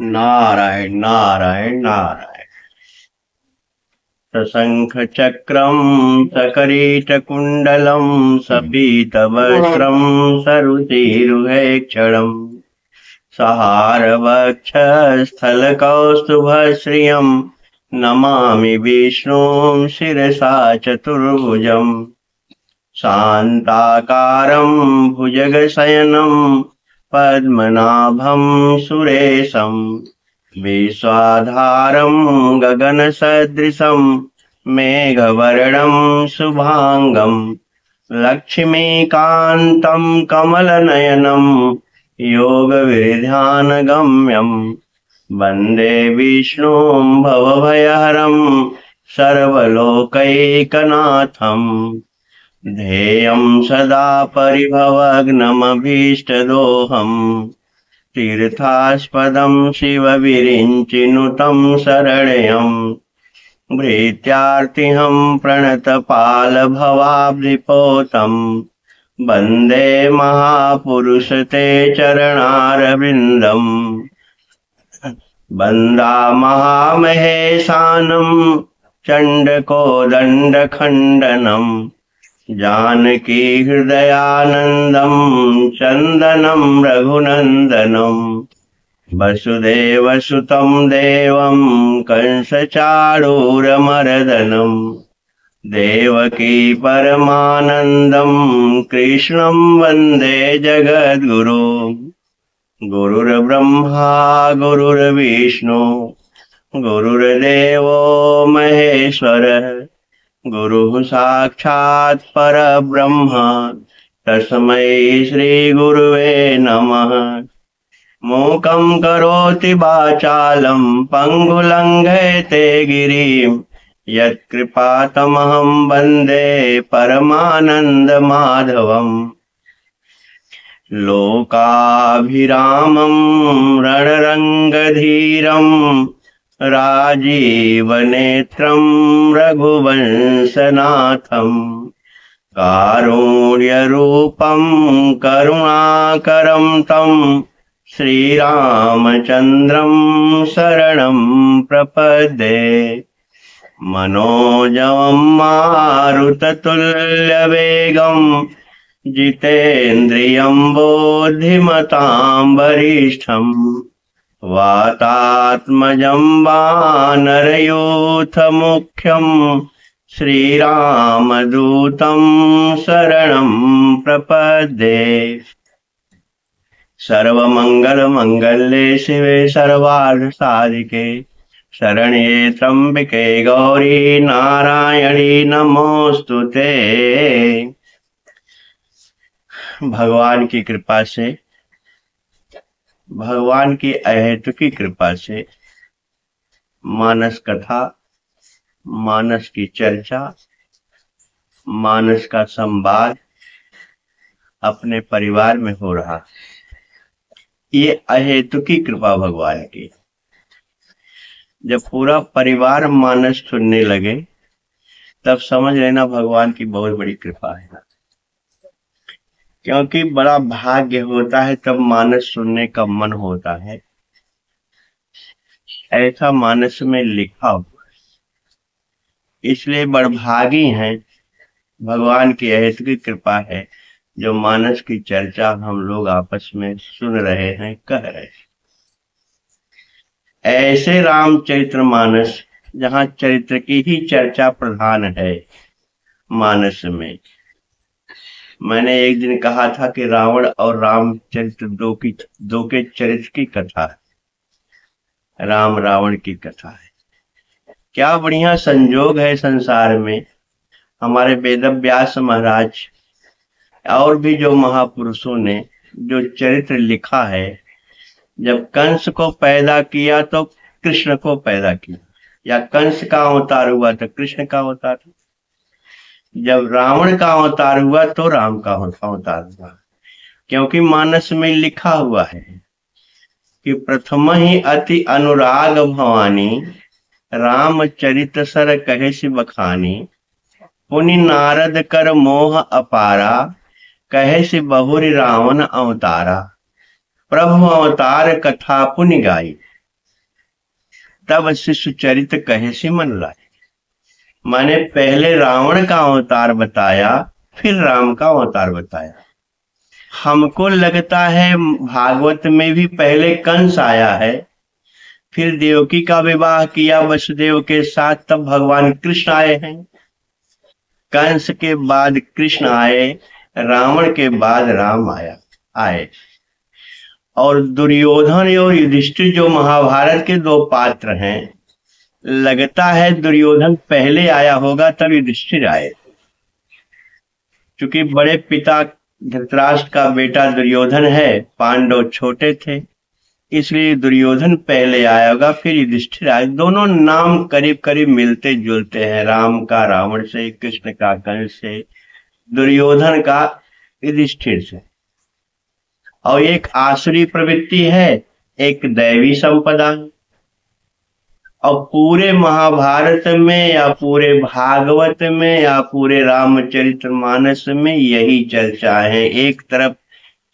नारायण नारायण नारायण। सशंख चक्रम सकरीटकुंडलम सपीतवस्त्रम सरुचिरुहेक्षणम सहारवक्षस्थलकौस्तुभश्रियं नमामि विष्णुं शिरसा चतुर्भुजम् शान्ताकारं भुजगशयनं पद्मनाभं सुरेशं विश्वाधारं गगनसदृशं मेघवर्णं शुभांगं लक्ष्मीकान्तं कमलनयनं योगविध्यानगम्यं वन्दे विष्णुं भवभयहरं सर्वलोकैकनाथं ध्येयं सदा परिभवग्नमभीष्टदोहम् तीर्थास्पदं शिवविरिञ्चिनुतं शरण्यं भृत्यार्तिहं प्रणतपालभवाब्धिपोतं वन्दे महापुरुष ते चरणारविन्दम् वन्दामहामहेशानं चण्डकोदण्डखण्डनं जानकी हृदयानन्दं चन्दनं रघुनन्दनं वसुदेवसुतं देवं कंसचाणूरमर्दनं देवकी परमानन्दं कृष्णं वन्दे जगद्गुरो गुरुर्ब्रह्मा गुरुर्विष्णु गुरुर्देवो महेश्वरः गुरुः साक्षात् परब्रह्म तस्मै श्रीगुरुवे नमः। मूकं करोति वाचालं पङ्गुलङ्घयते गिरिं यत्कृपातमहं वन्दे परमानन्दमाधवम् लोकाभिरामं रणरङ्गधीरं राजीवनेत्रं रघुवंशनाथं कारुण्यरूपं करुणाकरं तं श्रीरामचन्द्रं शरणं प्रपद्ये। मनोजवं मारुततुल्यवेगं जितेन्द्रियं बुद्धिमतां वरिष्ठं वातात्मजं वानरयूथमुख्यं श्रीरामदूतं शरणं प्रपद्ये। सर्वमङ्गलमङ्गल्ये शिवे सर्वार्थसाधिके शरण्ये त्र्यम्बके गौरी नारायणी नमोस्तुते। भगवान की कृपा से, भगवान की अहेतुकी कृपा से मानस कथा, मानस की चर्चा, मानस का संवाद अपने परिवार में हो रहा। ये अहेतुकी कृपा भगवान की। जब पूरा परिवार मानस सुनने लगे तब समझ लेना भगवान की बहुत बड़ी कृपा है। क्योंकि बड़ा भाग्य होता है तब मानस सुनने का मन होता है। ऐसा मानस में लिखा हुआ है, इसलिए बड़भागी हैं। भगवान की अहेतुकी कृपा है जो मानस की चर्चा हम लोग आपस में सुन रहे हैं, कह रहे हैं। ऐसे रामचरितमानस जहाँ चरित्र की ही चर्चा प्रधान है मानस में। मैंने एक दिन कहा था कि रावण और रामचरित्र दो के चरित्र की कथा है, राम रावण की कथा है। क्या बढ़िया संजोग है संसार में। हमारे वेदव्यास महाराज और भी जो महापुरुषों ने जो चरित्र लिखा है, जब कंस को पैदा किया तो कृष्ण को पैदा किया, या कंस का अवतार हुआ तो कृष्ण का अवतार, जब रावण का अवतार हुआ तो राम का अवतार हुआ। क्योंकि मानस में लिखा हुआ है कि प्रथम ही अति अनुराग भवानी रामचरित सर कहे सि बखानी पुनि नारद कर मोह अपारा कहे सि बहुरि रावण अवतारा प्रभु अवतार कथा पुनि गाई तब शिशु चरित कहे से मन लाए। माने पहले रावण का अवतार बताया, फिर राम का अवतार बताया। हमको लगता है भागवत में भी पहले कंस आया है, फिर देवकी का विवाह किया वसुदेव के साथ, तब भगवान कृष्ण आए हैं। कंस के बाद कृष्ण आए, रावण के बाद राम आए। और दुर्योधन और युधिष्ठिर जो महाभारत के दो पात्र हैं, लगता है दुर्योधन पहले आया होगा तब युधिष्ठिर आए। क्योंकि बड़े पिता धृतराष्ट्र का बेटा दुर्योधन है, पांडव छोटे थे, इसलिए दुर्योधन पहले आया होगा, फिर युधिष्ठिर आए। दोनों नाम करीब करीब मिलते जुलते हैं, राम का रावण से, कृष्ण का कंस से, दुर्योधन का युधिष्ठिर से। और एक आसुरी प्रवृत्ति है, एक दैवी संपदा है। और पूरे महाभारत में या पूरे भागवत में या पूरे रामचरितमानस में यही चर्चा है। एक तरफ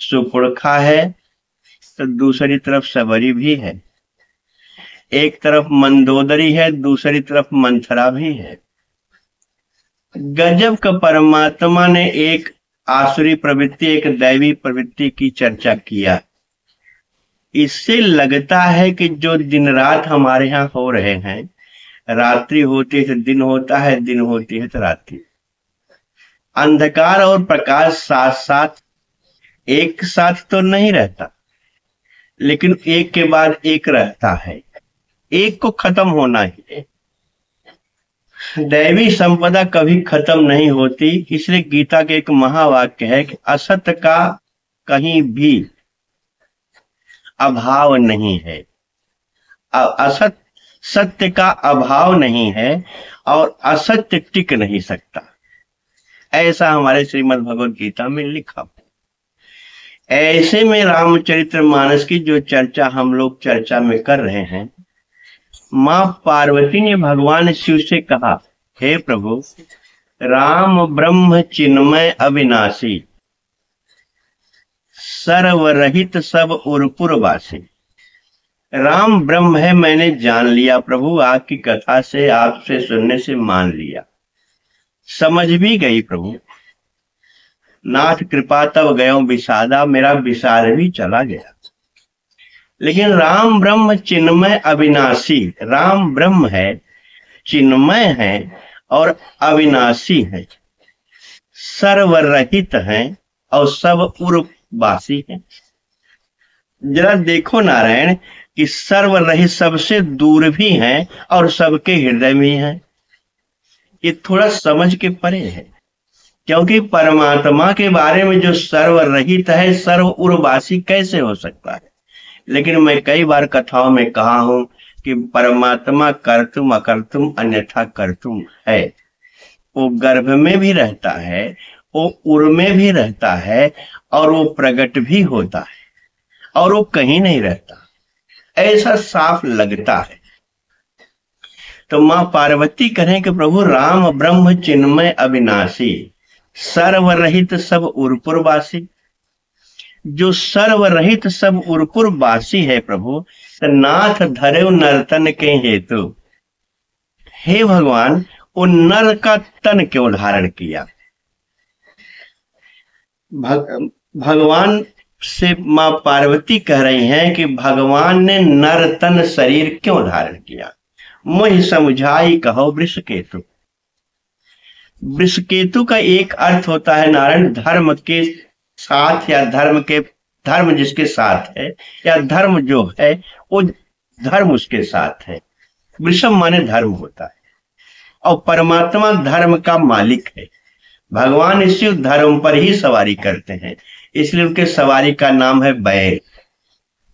सुपुर्खा है तो दूसरी तरफ सबरी भी है, एक तरफ मंदोदरी है, दूसरी तरफ मंथरा भी है। गजब का परमात्मा ने एक आसुरी प्रवृत्ति, एक दैवी प्रवृत्ति की चर्चा किया। इससे लगता है कि जो दिन रात हमारे यहाँ हो रहे हैं, रात्रि होती है तो दिन होता है, दिन होती है तो रात्रि। अंधकार और प्रकाश साथ साथ एक साथ तो नहीं रहता, लेकिन एक के बाद एक रहता है, एक को खत्म होना ही है। दैवी संपदा कभी खत्म नहीं होती, इसलिए गीता के एक महावाक्य है कि असत का कहीं भी अभाव नहीं है, असत सत्य का अभाव नहीं है, और असत्य टिक नहीं सकता। ऐसा हमारे श्रीमद् भगवद गीता में लिखा। ऐसे में रामचरितमानस की जो चर्चा हम लोग चर्चा में कर रहे हैं, मां पार्वती ने भगवान शिव से कहा, हे प्रभु, राम ब्रह्म चिन्मय अविनाशी, सर्वरहित सब उरपुरवासी। राम ब्रह्म है, मैंने जान लिया प्रभु, आपकी कथा से, आपसे सुनने से मान लिया, समझ भी गई प्रभु। नाथ कृपा तब गयो विषादा, मेरा विषाद भी चला गया। लेकिन राम ब्रह्म चिन्मय अविनाशी, राम ब्रह्म है, चिन्मय है और अविनाशी है, सर्वरहित है और सब उर्वासी है। जरा देखो नारायण कि सर्वरहित सबसे दूर भी हैं और सबके हृदय में है। ये थोड़ा समझ के परे है, क्योंकि परमात्मा के बारे में जो सर्वरहित है, सर्व उर्वासी कैसे हो सकता है। लेकिन मैं कई बार कथाओं में कहा हूं कि परमात्मा कर्तुम अकर्तुम अन्यथा कर्तुम है। वो गर्भ में भी रहता है, वो उर में भी रहता है, और वो प्रकट भी होता है, और वो कहीं नहीं रहता, ऐसा साफ लगता है। तो मां पार्वती कहें कि प्रभु राम ब्रह्म चिन्मय अविनाशी, सर्वरहित सब उरपुरवासी। जो सर्वरहित सब उरपुरवासी है प्रभु, तो नाथ धरे नर्तन के हेतु। हे भगवान, वो नर का तन क्यों धारण किया? भगवान से मां पार्वती कह रही हैं कि भगवान ने नर तन शरीर क्यों धारण किया? मुझे समझाई कहो वृषकेतु। वृषकेतु का एक अर्थ होता है नारायण, धर्म के साथ, या धर्म जिसके साथ है, या धर्म जो है वो धर्म उसके साथ है। वृषभ माने धर्म होता है, और परमात्मा धर्म का मालिक है। भगवान इसी धर्म पर ही सवारी करते हैं, इसलिए उनके सवारी का नाम है बैल,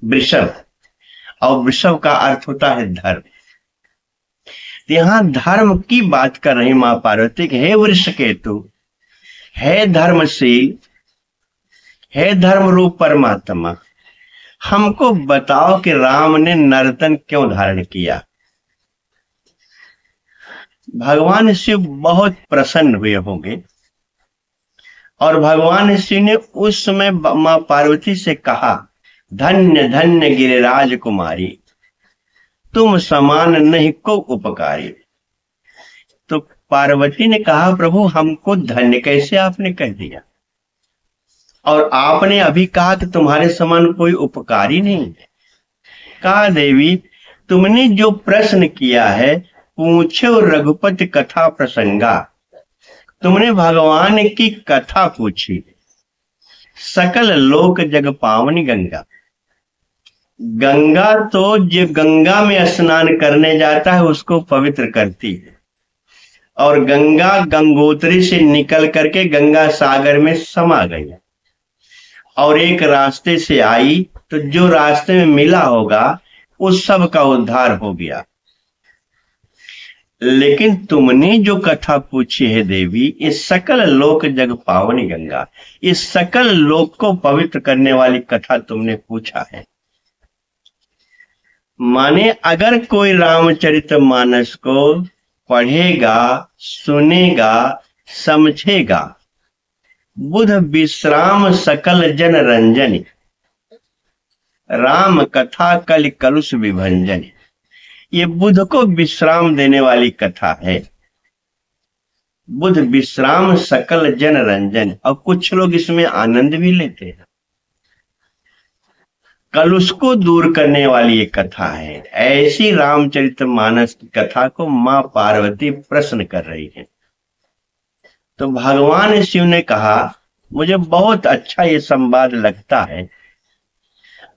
वृषभ, और वृषभ का अर्थ होता है धर्म। यहां धर्म की बात कर रही मां पार्वती, हे वृषकेतु, हे धर्मशील, हे धर्म रूप परमात्मा, हमको बताओ कि राम ने नर्तन क्यों धारण किया। भगवान शिव बहुत प्रसन्न हुए होंगे, और भगवान शिव ने उस समय मां पार्वती से कहा, धन्य धन्य गिरिराज कुमारी, तुम समान नहीं को उपकारी। तो पार्वती ने कहा प्रभु हमको धन्य कैसे आपने कह दिया, और आपने अभी कहा कि तुम्हारे समान कोई उपकारी नहीं है। कहा देवी तुमने जो प्रश्न किया है, पूछो रघुपति कथा प्रसंगा, तुमने भगवान की कथा पूछी। सकल लोक जग पावनी गंगा, गंगा तो जो गंगा में स्नान करने जाता है उसको पवित्र करती है, और गंगा गंगोत्री से निकल करके गंगा सागर में समा गई, और एक रास्ते से आई, तो जो रास्ते में मिला होगा उस सब का उद्धार हो गया। लेकिन तुमने जो कथा पूछी है देवी, इस सकल लोक जग पावनी गंगा, इस सकल लोक को पवित्र करने वाली कथा तुमने पूछा है। माने अगर कोई रामचरितमानस को पढ़ेगा, सुनेगा, समझेगा, बुध विश्राम सकल जन रंजन, राम कथा कल कलुष विभंजन, ये बुध को विश्राम देने वाली कथा है। बुध विश्राम सकल जन रंजन, और कुछ लोग इसमें आनंद भी लेते हैं। कलुष को दूर करने वाली ये कथा है। ऐसी रामचरितमानस की कथा को मां पार्वती प्रश्न कर रही है। तो भगवान शिव ने कहा मुझे बहुत अच्छा ये संवाद लगता है,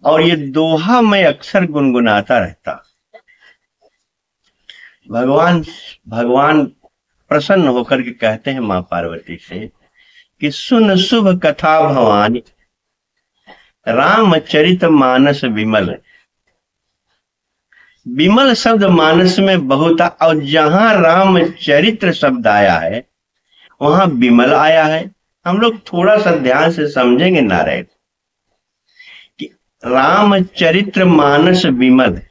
और ये दोहा मैं अक्सर गुनगुनाता रहता। भगवान प्रसन्न होकर के कहते हैं मां पार्वती से कि सुन शुभ कथा भवानी, रामचरित मानस विमल। विमल शब्द मानस में बहुत, और जहां रामचरित्र शब्द आया है वहां विमल आया है। हम लोग थोड़ा सा ध्यान से समझेंगे नारायण कि रामचरित्र मानस विमल,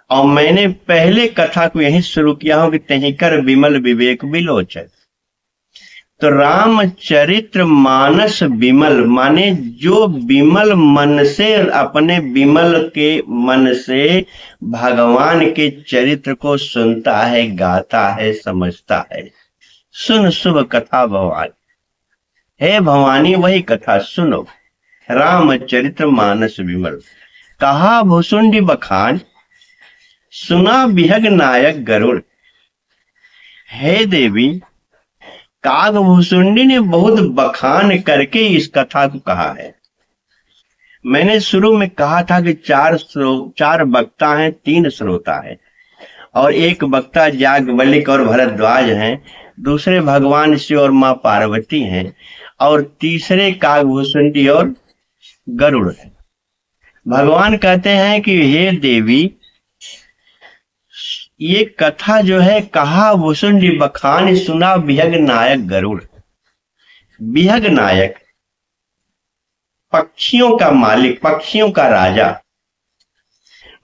और मैंने पहले कथा को यही शुरू किया हूं कि तहीं कर विमल विवेक विलोचन। तो रामचरित्र मानस विमल माने जो विमल मन से, अपने विमल के मन से भगवान के चरित्र को सुनता है, गाता है, समझता है। सुन शुभ कथा भवानी, हे भवानी वही कथा सुनो। रामचरित्र मानस विमल, कहा भुसुंडी बखान, सुना बिहग नायक गरुड़। हे देवी, काग भुसुंडी ने बहुत बखान करके इस कथा को कहा है। मैंने शुरू में कहा था कि चार वक्ता हैं, 3 श्रोता हैं, और एक वक्ता याज्ञवल्क्य और भरद्वाज हैं, दूसरे भगवान शिव और मां पार्वती हैं, और तीसरे कागभूषुंडी और गरुड़ है। भगवान कहते हैं कि हे देवी, ये कथा जो है, कहा भूषुंडी बखान, सुना बिहग नायक गरुड़। बिहग नायक पक्षियों का मालिक, पक्षियों का राजा।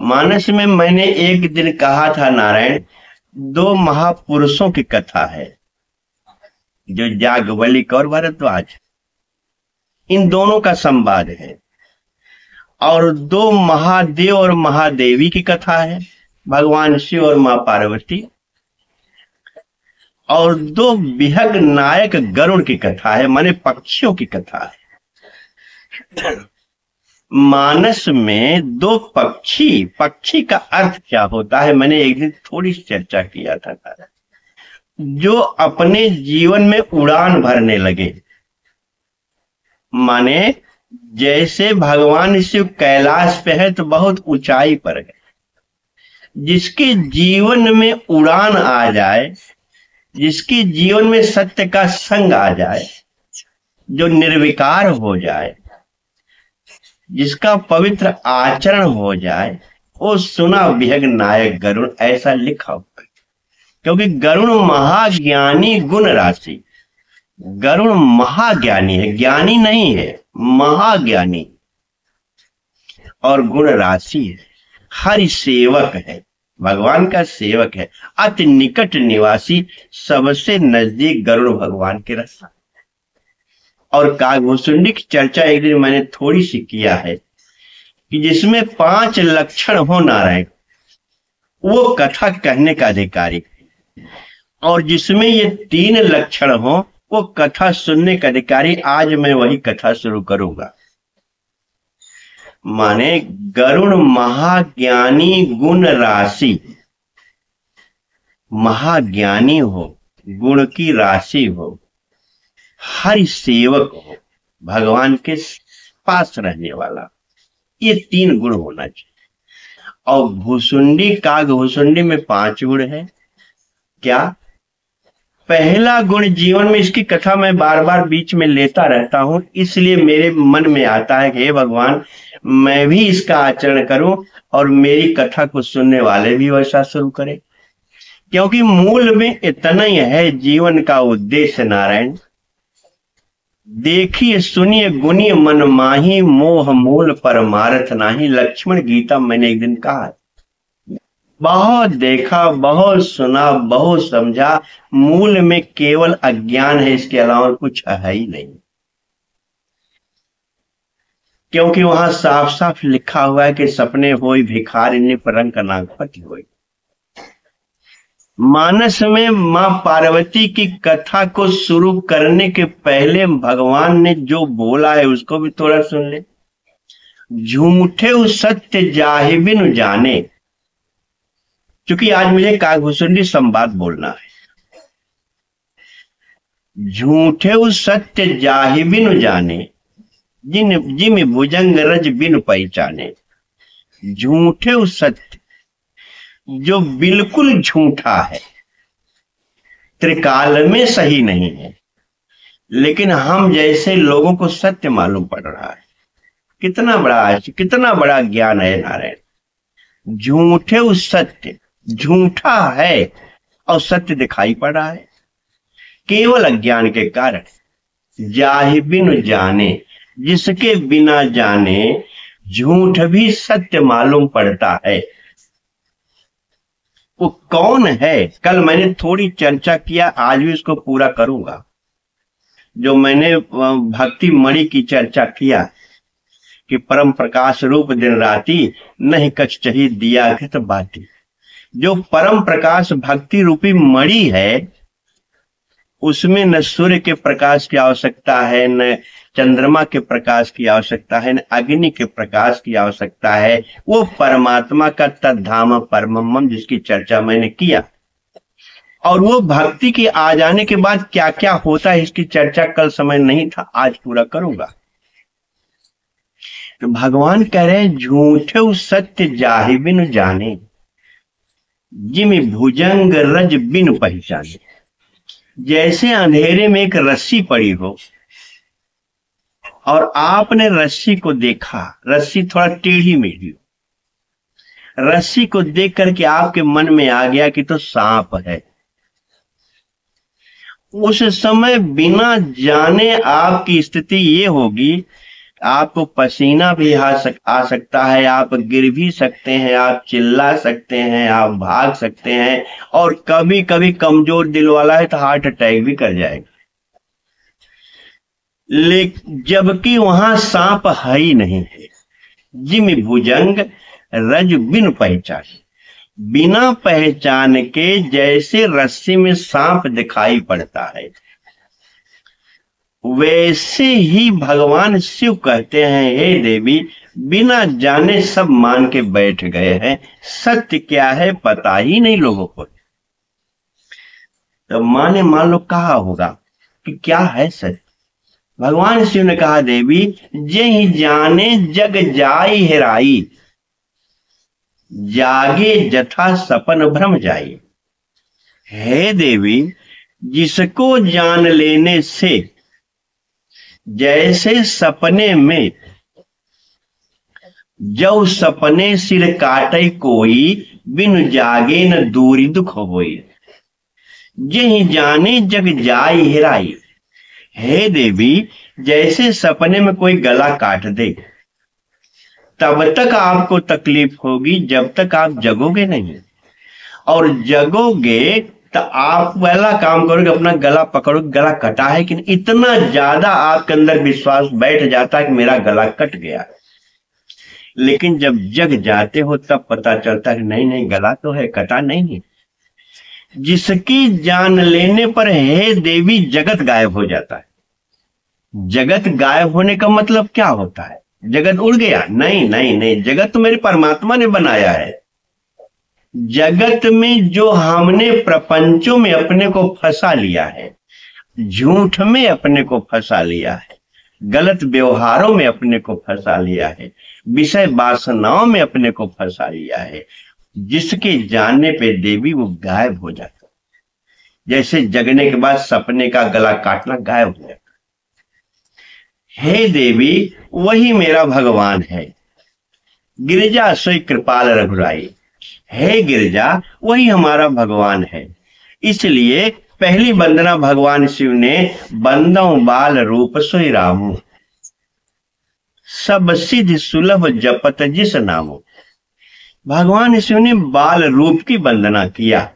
मानस में मैंने एक दिन कहा था नारायण, 2 महापुरुषों की कथा है, जो याज्ञवल्क्य और भरद्वाज, इन दोनों का संवाद है। और 2 महादेव और महादेवी की कथा है, भगवान शिव और मां पार्वती। और 2 बिहग नायक गरुड़ की कथा है, माने पक्षियों की कथा है। मानस में 2 पक्षी, पक्षी का अर्थ क्या होता है, मैंने एक दिन थोड़ी चर्चा किया था। जो अपने जीवन में उड़ान भरने लगे, माने जैसे भगवान शिव कैलाश पे है तो बहुत ऊंचाई पर है, जिसके जीवन में उड़ान आ जाए, जिसके जीवन में सत्य का संग आ जाए, जो निर्विकार हो जाए, जिसका पवित्र आचरण हो जाए, वो सुना बिहग नायक गरुड़, ऐसा लिखा हुआ है। क्योंकि गरुड़ महाज्ञानी गुण राशि, गरुड़ महाज्ञानी है, ज्ञानी नहीं है, महाज्ञानी और गुण राशि है, हरि सेवक है, भगवान का सेवक है, अति निकट निवासी, सबसे नजदीक गरुड़ भगवान के रसा। और कागभूषुंडी की चर्चा एक दिन मैंने थोड़ी सी किया है कि जिसमें 5 लक्षण हो नारायण, वो कथा कहने का अधिकारी। और जिसमें ये तीन लक्षण हो वो कथा सुनने का अधिकारी। आज मैं वही कथा शुरू करूंगा। माने गरुण महाज्ञानी गुण राशि, महाज्ञानी हो, गुण की राशि हो, हरि सेवक हो, भगवान के पास रहने वाला, ये तीन गुण होना चाहिए। और भुसुंडी काग भुसुंडी में 5 गुण है। क्या? पहला गुण जीवन में, इसकी कथा मैं बार बार बीच में लेता रहता हूं, इसलिए मेरे मन में आता है कि हे भगवान, मैं भी इसका आचरण करूं और मेरी कथा को सुनने वाले भी वैसा शुरू करें। क्योंकि मूल में इतना ही है जीवन का उद्देश्य नारायण। देखिए सुनिए गुनिय मन माही, मोह मूल परमार्थ नाही। लक्ष्मण गीता मैंने एक दिन कहा, बहुत देखा, बहुत सुना, बहुत समझा, मूल में केवल अज्ञान है, इसके अलावा कुछ है ही नहीं। क्योंकि वहां साफ साफ लिखा हुआ है कि सपने होई भिखारी ने रंग नागपति होई। मानस में मां पार्वती की कथा को शुरू करने के पहले भगवान ने जो बोला है उसको भी थोड़ा सुन ले। झूठे सत्य जाहि बिनु जाने। क्योंकि आज मुझे कागभूषणी संवाद बोलना है। झूठे सत्य जाहि बिनु जाने, जिम भुजंग रज बिनु पहचाने। झूठे सत्य जो बिल्कुल झूठा है, त्रिकाल में सही नहीं है, लेकिन हम जैसे लोगों को सत्य मालूम पड़ रहा है। कितना बड़ा ज्ञान है नारायण। झूठे सत्य, झूठा है और सत्य दिखाई पड़ रहा है केवल अज्ञान के कारण। जाहि बिनु जाने, जिसके बिना जाने झूठ भी सत्य मालूम पड़ता है। वो कौन है? कल मैंने थोड़ी चर्चा किया, आज भी उसको पूरा करूंगा। जो मैंने भक्ति मणि की चर्चा किया कि परम प्रकाश रूप दिन राती, नहीं कछ चही दिया घृत बाटी। जो परम प्रकाश भक्ति रूपी मणि है, उसमें न सूर्य के प्रकाश की आवश्यकता है, न चंद्रमा के प्रकाश की आवश्यकता है, न अग्नि के प्रकाश की आवश्यकता है। वो परमात्मा का तद्धाम परमम, जिसकी चर्चा मैंने किया। और वो भक्ति के आ जाने के बाद क्या क्या होता है, इसकी चर्चा कल समय नहीं था, आज पूरा करूंगा। तो भगवान कह रहे हैं झूठे सत्य जाहि बिनु जाने, जिम भुजंग रज बिनु पहचाने। जैसे अंधेरे में एक रस्सी पड़ी हो और आपने रस्सी को देखा, रस्सी थोड़ा टेढ़ी मेढ़ी हो, रस्सी को देख करके आपके मन में आ गया कि तो सांप है। उस समय बिना जाने आपकी स्थिति ये होगी, आपको पसीना भी आ सकता है, आप गिर भी सकते हैं, आप चिल्ला सकते हैं, आप भाग सकते हैं, और कभी कभी कमजोर दिल वाला है तो हार्ट अटैक भी कर जाएगा। लेकिन जबकि वहां सांप है ही नहीं है। जिम भुजंग रज बिन पहचान, बिना पहचान के जैसे रस्सी में सांप दिखाई पड़ता है, वैसे ही भगवान शिव कहते हैं हे देवी, बिना जाने सब मान के बैठ गए हैं, सत्य क्या है पता ही नहीं लोगों को। तो माने मान लो कहा होगा कि क्या है सत्य। भगवान शिव ने कहा देवी, जे जाने जग जाई हेराई, जागे जथा सपन भ्रम जाई। हे देवी, जिसको जान लेने से जैसे सपने में जो सपने सिर काटे कोई, बिन जागे न दूरी दुख होई। जही जाने जग जाई हेराई। हे देवी, जैसे सपने में कोई गला काट दे, तब तक आपको तकलीफ होगी जब तक आप जगोगे नहीं। और जगोगे तो आप पहला काम करोगे, अपना गला पकड़ोगे, गला कटा है कि नहीं। इतना ज्यादा आपके अंदर विश्वास बैठ जाता है कि मेरा गला कट गया। लेकिन जब जग जाते हो तब पता चलता है नहीं नहीं, गला तो है, कटा नहीं है। जिसकी जान लेने पर हे देवी जगत गायब हो जाता है। जगत गायब होने का मतलब क्या होता है? जगत उड़ गया? नहीं नहीं नहीं, जगत तो मेरे परमात्मा ने बनाया है। जगत में जो हमने प्रपंचों में अपने को फंसा लिया है, झूठ में अपने को फंसा लिया है, गलत व्यवहारों में अपने को फंसा लिया है, विषय वासनाओं में अपने को फंसा लिया है, जिसके जानने पे देवी वो गायब हो जाता है। जैसे जगने के बाद सपने का गला काटना, गायब हो जाता। हे देवी वही मेरा भगवान है। गिरिजा सोई कृपाल रघुराई। हे गिरिजा वही हमारा भगवान है। इसलिए पहली वंदना भगवान शिव ने बंदों बाल रूप सोई रामू, सब सिद्ध सुलभ जपत जिस नामो। भगवान शिव ने बाल रूप की वंदना किया।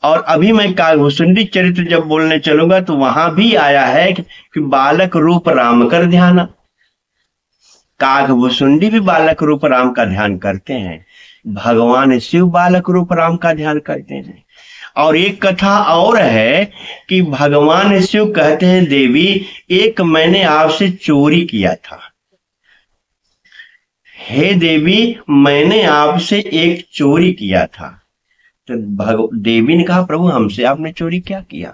और अभी मैं कागभूषुंडी चरित्र जब बोलने चलूंगा तो वहां भी आया है कि बालक रूप राम कर ध्यान। कागभूषुंडी भी बालक रूप राम का ध्यान करते हैं, भगवान शिव बालक रूप राम का ध्यान करते हैं। और एक कथा और है कि भगवान शिव कहते हैं देवी एक मैंने आपसे चोरी किया था। हे देवी मैंने आपसे एक चोरी किया था। तो देवी ने कहा प्रभु हमसे आपने चोरी क्या किया?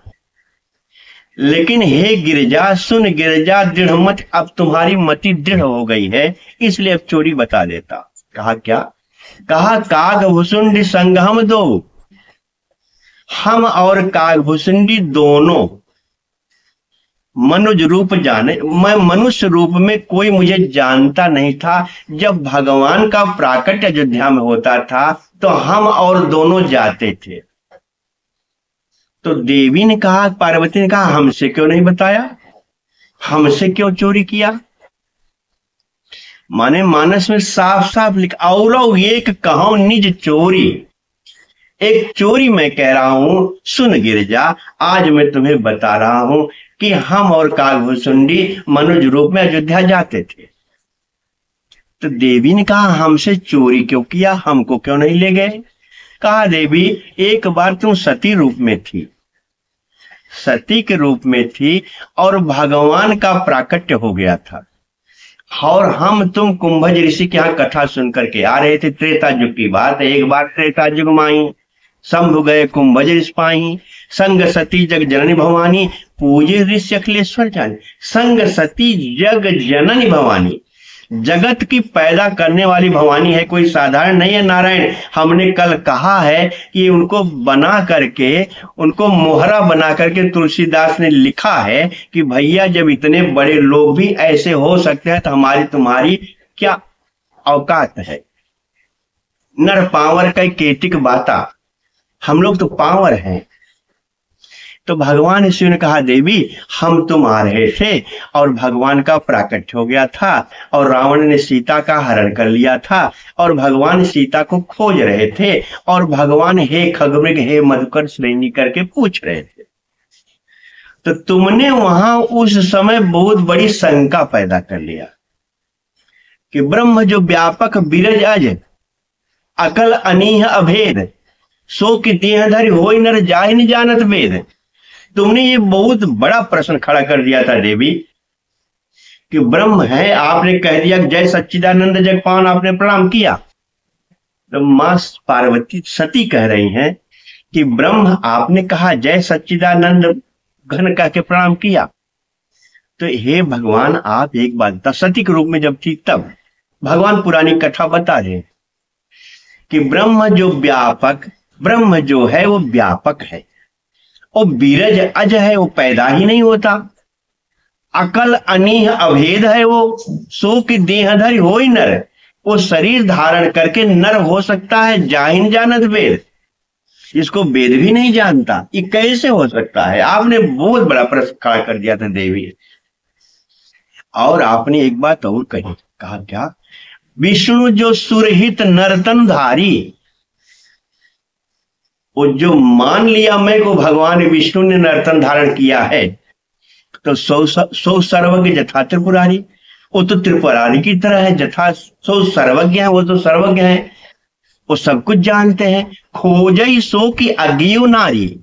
लेकिन हे गिरिजा सुन, गिरिजा दृढ़ मत, अब तुम्हारी मति दृढ़ हो गई है इसलिए अब चोरी बता देता। कहा क्या? कहा कागभूषुंडी संग हम दो, हम और कागभूषुंडी दोनों मनुज रूप जाने। मैं मनुष्य रूप में कोई मुझे जानता नहीं था। जब भगवान का प्राकट्य अयोध्या में होता था तो हम और दोनों जाते थे। तो देवी ने कहा, पार्वती ने कहा हमसे क्यों नहीं बताया, हमसे क्यों चोरी किया? माने मानस में साफ साफ लिखा, और एक कहो निज चोरी। एक चोरी मैं कह रहा हूं, सुन गिरिजा आज मैं तुम्हें बता रहा हूं कि हम और कागभूषुंडी मनुज रूप में अयोध्या जाते थे। तो देवी ने कहा हमसे चोरी क्यों किया, हमको क्यों नहीं ले गए? कहा देवी एक बार तुम सती रूप में थी, सती के रूप में थी और भगवान का प्राकट्य हो गया था और हम तुम कुंभज ऋषि के यहाँ कथा सुन करके आ रहे थे। त्रेता युग की बात है। एक बार त्रेता युग माई शंभु गए कुंभज ऋषि पाई, संग सती जग जननी भवानी, पूजे ऋषि अखिलेश्वर जानी। संग सती जग जननी भवानी, जगत की पैदा करने वाली भवानी है, कोई साधारण नहीं है। नारायण हमने कल कहा है कि उनको बना करके, उनको मोहरा बना करके तुलसीदास ने लिखा है कि भैया जब इतने बड़े लोग भी ऐसे हो सकते हैं तो हमारी तुम्हारी क्या औकात है। नर पावर का केतिक बाता, हम लोग तो पावर हैं। तो भगवान शिव ने कहा देवी हम तुम आ रहे थे और भगवान का प्राकट्य हो गया था और रावण ने सीता का हरण कर लिया था और भगवान सीता को खोज रहे थे और भगवान हे खगमृग हे मधुकर श्रेणी करके पूछ रहे थे। तो तुमने वहां उस समय बहुत बड़ी शंका पैदा कर लिया कि ब्रह्म जो व्यापक बिरज अज, अकल अनीह अभेद, सो कि देह धरि होई नर जाहि न जानत वेद। तुमने ये बहुत बड़ा प्रश्न खड़ा कर दिया था देवी कि ब्रह्म है, आपने कह दिया जय सच्चिदानंद जगपान, आपने प्रणाम किया। तो मां पार्वती सती कह रही हैं कि ब्रह्म आपने कहा जय सच्चिदानंद घन कह के प्रणाम किया। तो हे भगवान आप एक बात, सती के रूप में जब थी तब भगवान पुरानी कथा बता रहे कि ब्रह्म जो व्यापक, ब्रह्म जो है वो व्यापक है और बीरज अज है, वो पैदा ही नहीं होता। अकल अनीह अभेद है वो, सो कि देहधरि होई नर, वो शरीर धारण करके नर हो सकता है। जाहिन जानत वेद, इसको वेद भी नहीं जानता, ये कैसे हो सकता है? आपने बहुत बड़ा प्रश्न खड़ा कर दिया था देवी। और आपने एक बात और कही, कहा क्या? विष्णु जो सुरहित नर्तन धारी, वो जो मान लिया मैं को भगवान विष्णु ने नर्तन धारण किया है तो सौ सर्वज्ञ जथा त्रिपुरारी, वो तो त्रिपुरारी की तरह है, जथा सो सर्वज्ञ है, वो तो सर्वज्ञ है, वो सब कुछ जानते हैं। खोजई सो की अज्ञेय नारी,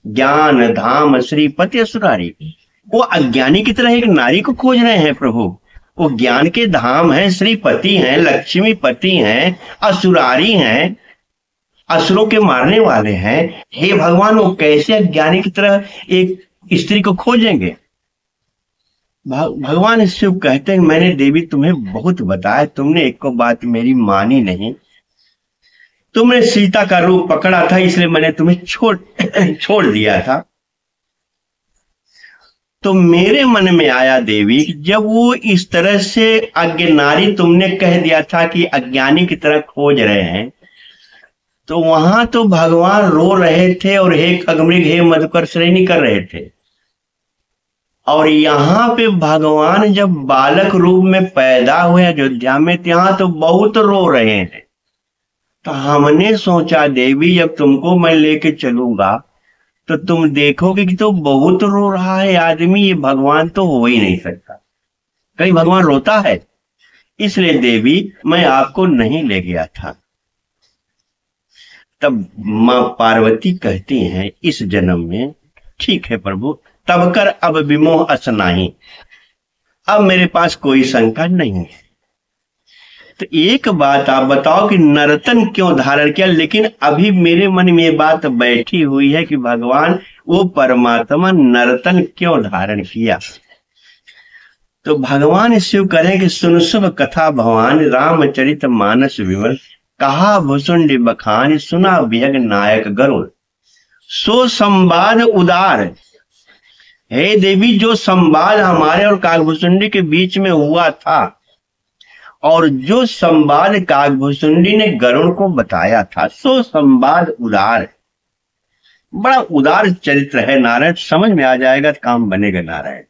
ज्ञान धाम श्रीपति असुरारी। वो अज्ञानी की तरह एक नारी को खोज रहे हैं प्रभु। वो ज्ञान के धाम हैं, श्रीपति हैं, लक्ष्मीपति हैं, असुरारी हैं, असुरों के मारने वाले हैं। हे भगवान, वो कैसे अज्ञानी की तरह एक स्त्री को खोजेंगे? भगवान शिव कहते हैं, मैंने देवी तुम्हें बहुत बताया, तुमने एक को बात मेरी मानी नहीं। तुमने सीता का रूप पकड़ा था, इसलिए मैंने तुम्हें छोड़ दिया था। तो मेरे मन में आया देवी, जब वो इस तरह से अज्ञ नारी तुमने कह दिया था कि अज्ञानी की तरह खोज रहे हैं, तो वहां तो भगवान रो रहे थे और हे खगमृग हे मधुकर श्रेणी कर रहे थे। और यहाँ पे भगवान जब बालक रूप में पैदा हुए अयोध्या में, यहाँ तो बहुत रो रहे हैं। तो हमने सोचा देवी, जब तुमको मैं लेके चलूंगा तो तुम देखोगे कि तो बहुत रो रहा है आदमी, ये भगवान तो हो ही नहीं सकता, कहीं भगवान रोता है। इसलिए देवी मैं आपको नहीं ले गया था। तब मां पार्वती कहती हैं इस जन्म में, ठीक है प्रभु, तब कर अब विमोह अस नाही, अब मेरे पास कोई शंका नहीं है। तो एक बात आप बताओ कि नर्तन क्यों धारण किया? लेकिन अभी मेरे मन में ये बात बैठी हुई है कि भगवान वो परमात्मा नर्तन क्यों धारण किया। तो भगवान शिव करें कि सुन शुभ कथा भवान, रामचरित मानस विमल, कहा भुसुंड बखान, सुना विहग नायक गरुड़, सो संवाद उदार। हे देवी, जो संवाद हमारे और काकभुसुंडी के बीच में हुआ था, और जो संवाद काकभुसुंडी ने गरुड़ को बताया था, सो संवाद उदार। बड़ा उदार चरित्र है नारायण, समझ में आ जाएगा तो काम बनेगा नारायण।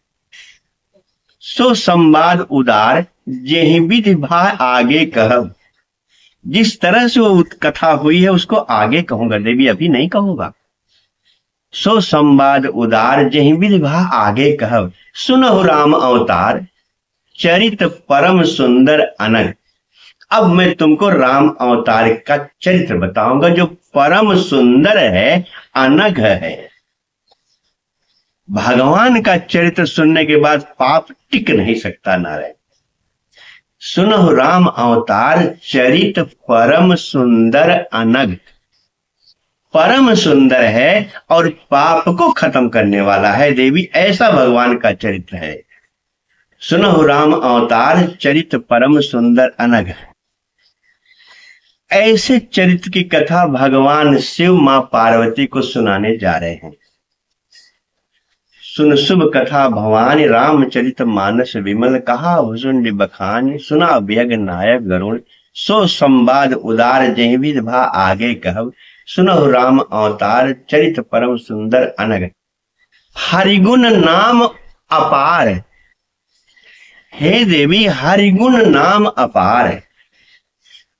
सो संवाद उदार, जेहि विधि भा आगे कहब। जिस तरह से वो कथा हुई है उसको आगे कहूंगा देवी, अभी नहीं कहूंगा। सो संवाद उदार, जेहि विधि भा आगे कहब। सुनहु राम अवतार, चरित परम सुंदर अनग। अब मैं तुमको राम अवतार का चरित्र बताऊंगा जो परम सुंदर है, अनग है। भगवान का चरित्र सुनने के बाद पाप टिक नहीं सकता नारायण। सुनहु राम अवतार, चरित परम सुंदर अनग। परम सुंदर है और पाप को खत्म करने वाला है देवी, ऐसा भगवान का चरित्र है। सुनहु राम अवतार, चरित परम सुंदर अनग। ऐसे चरित्र की कथा भगवान शिव मां पार्वती को सुनाने जा रहे हैं। सुन शुभ कथा भवानी, रामचरित मानस विमल, कहा भुसुंड बखान, सुना विहग नायक गरुड़, सो संवाद उदार, जेहि विधि भा आगे कहब। सुनहु राम अवतार, चरित परम सुंदर अनग। हरिगुण नाम अपार। हे देवी, हरिगुण नाम अपार,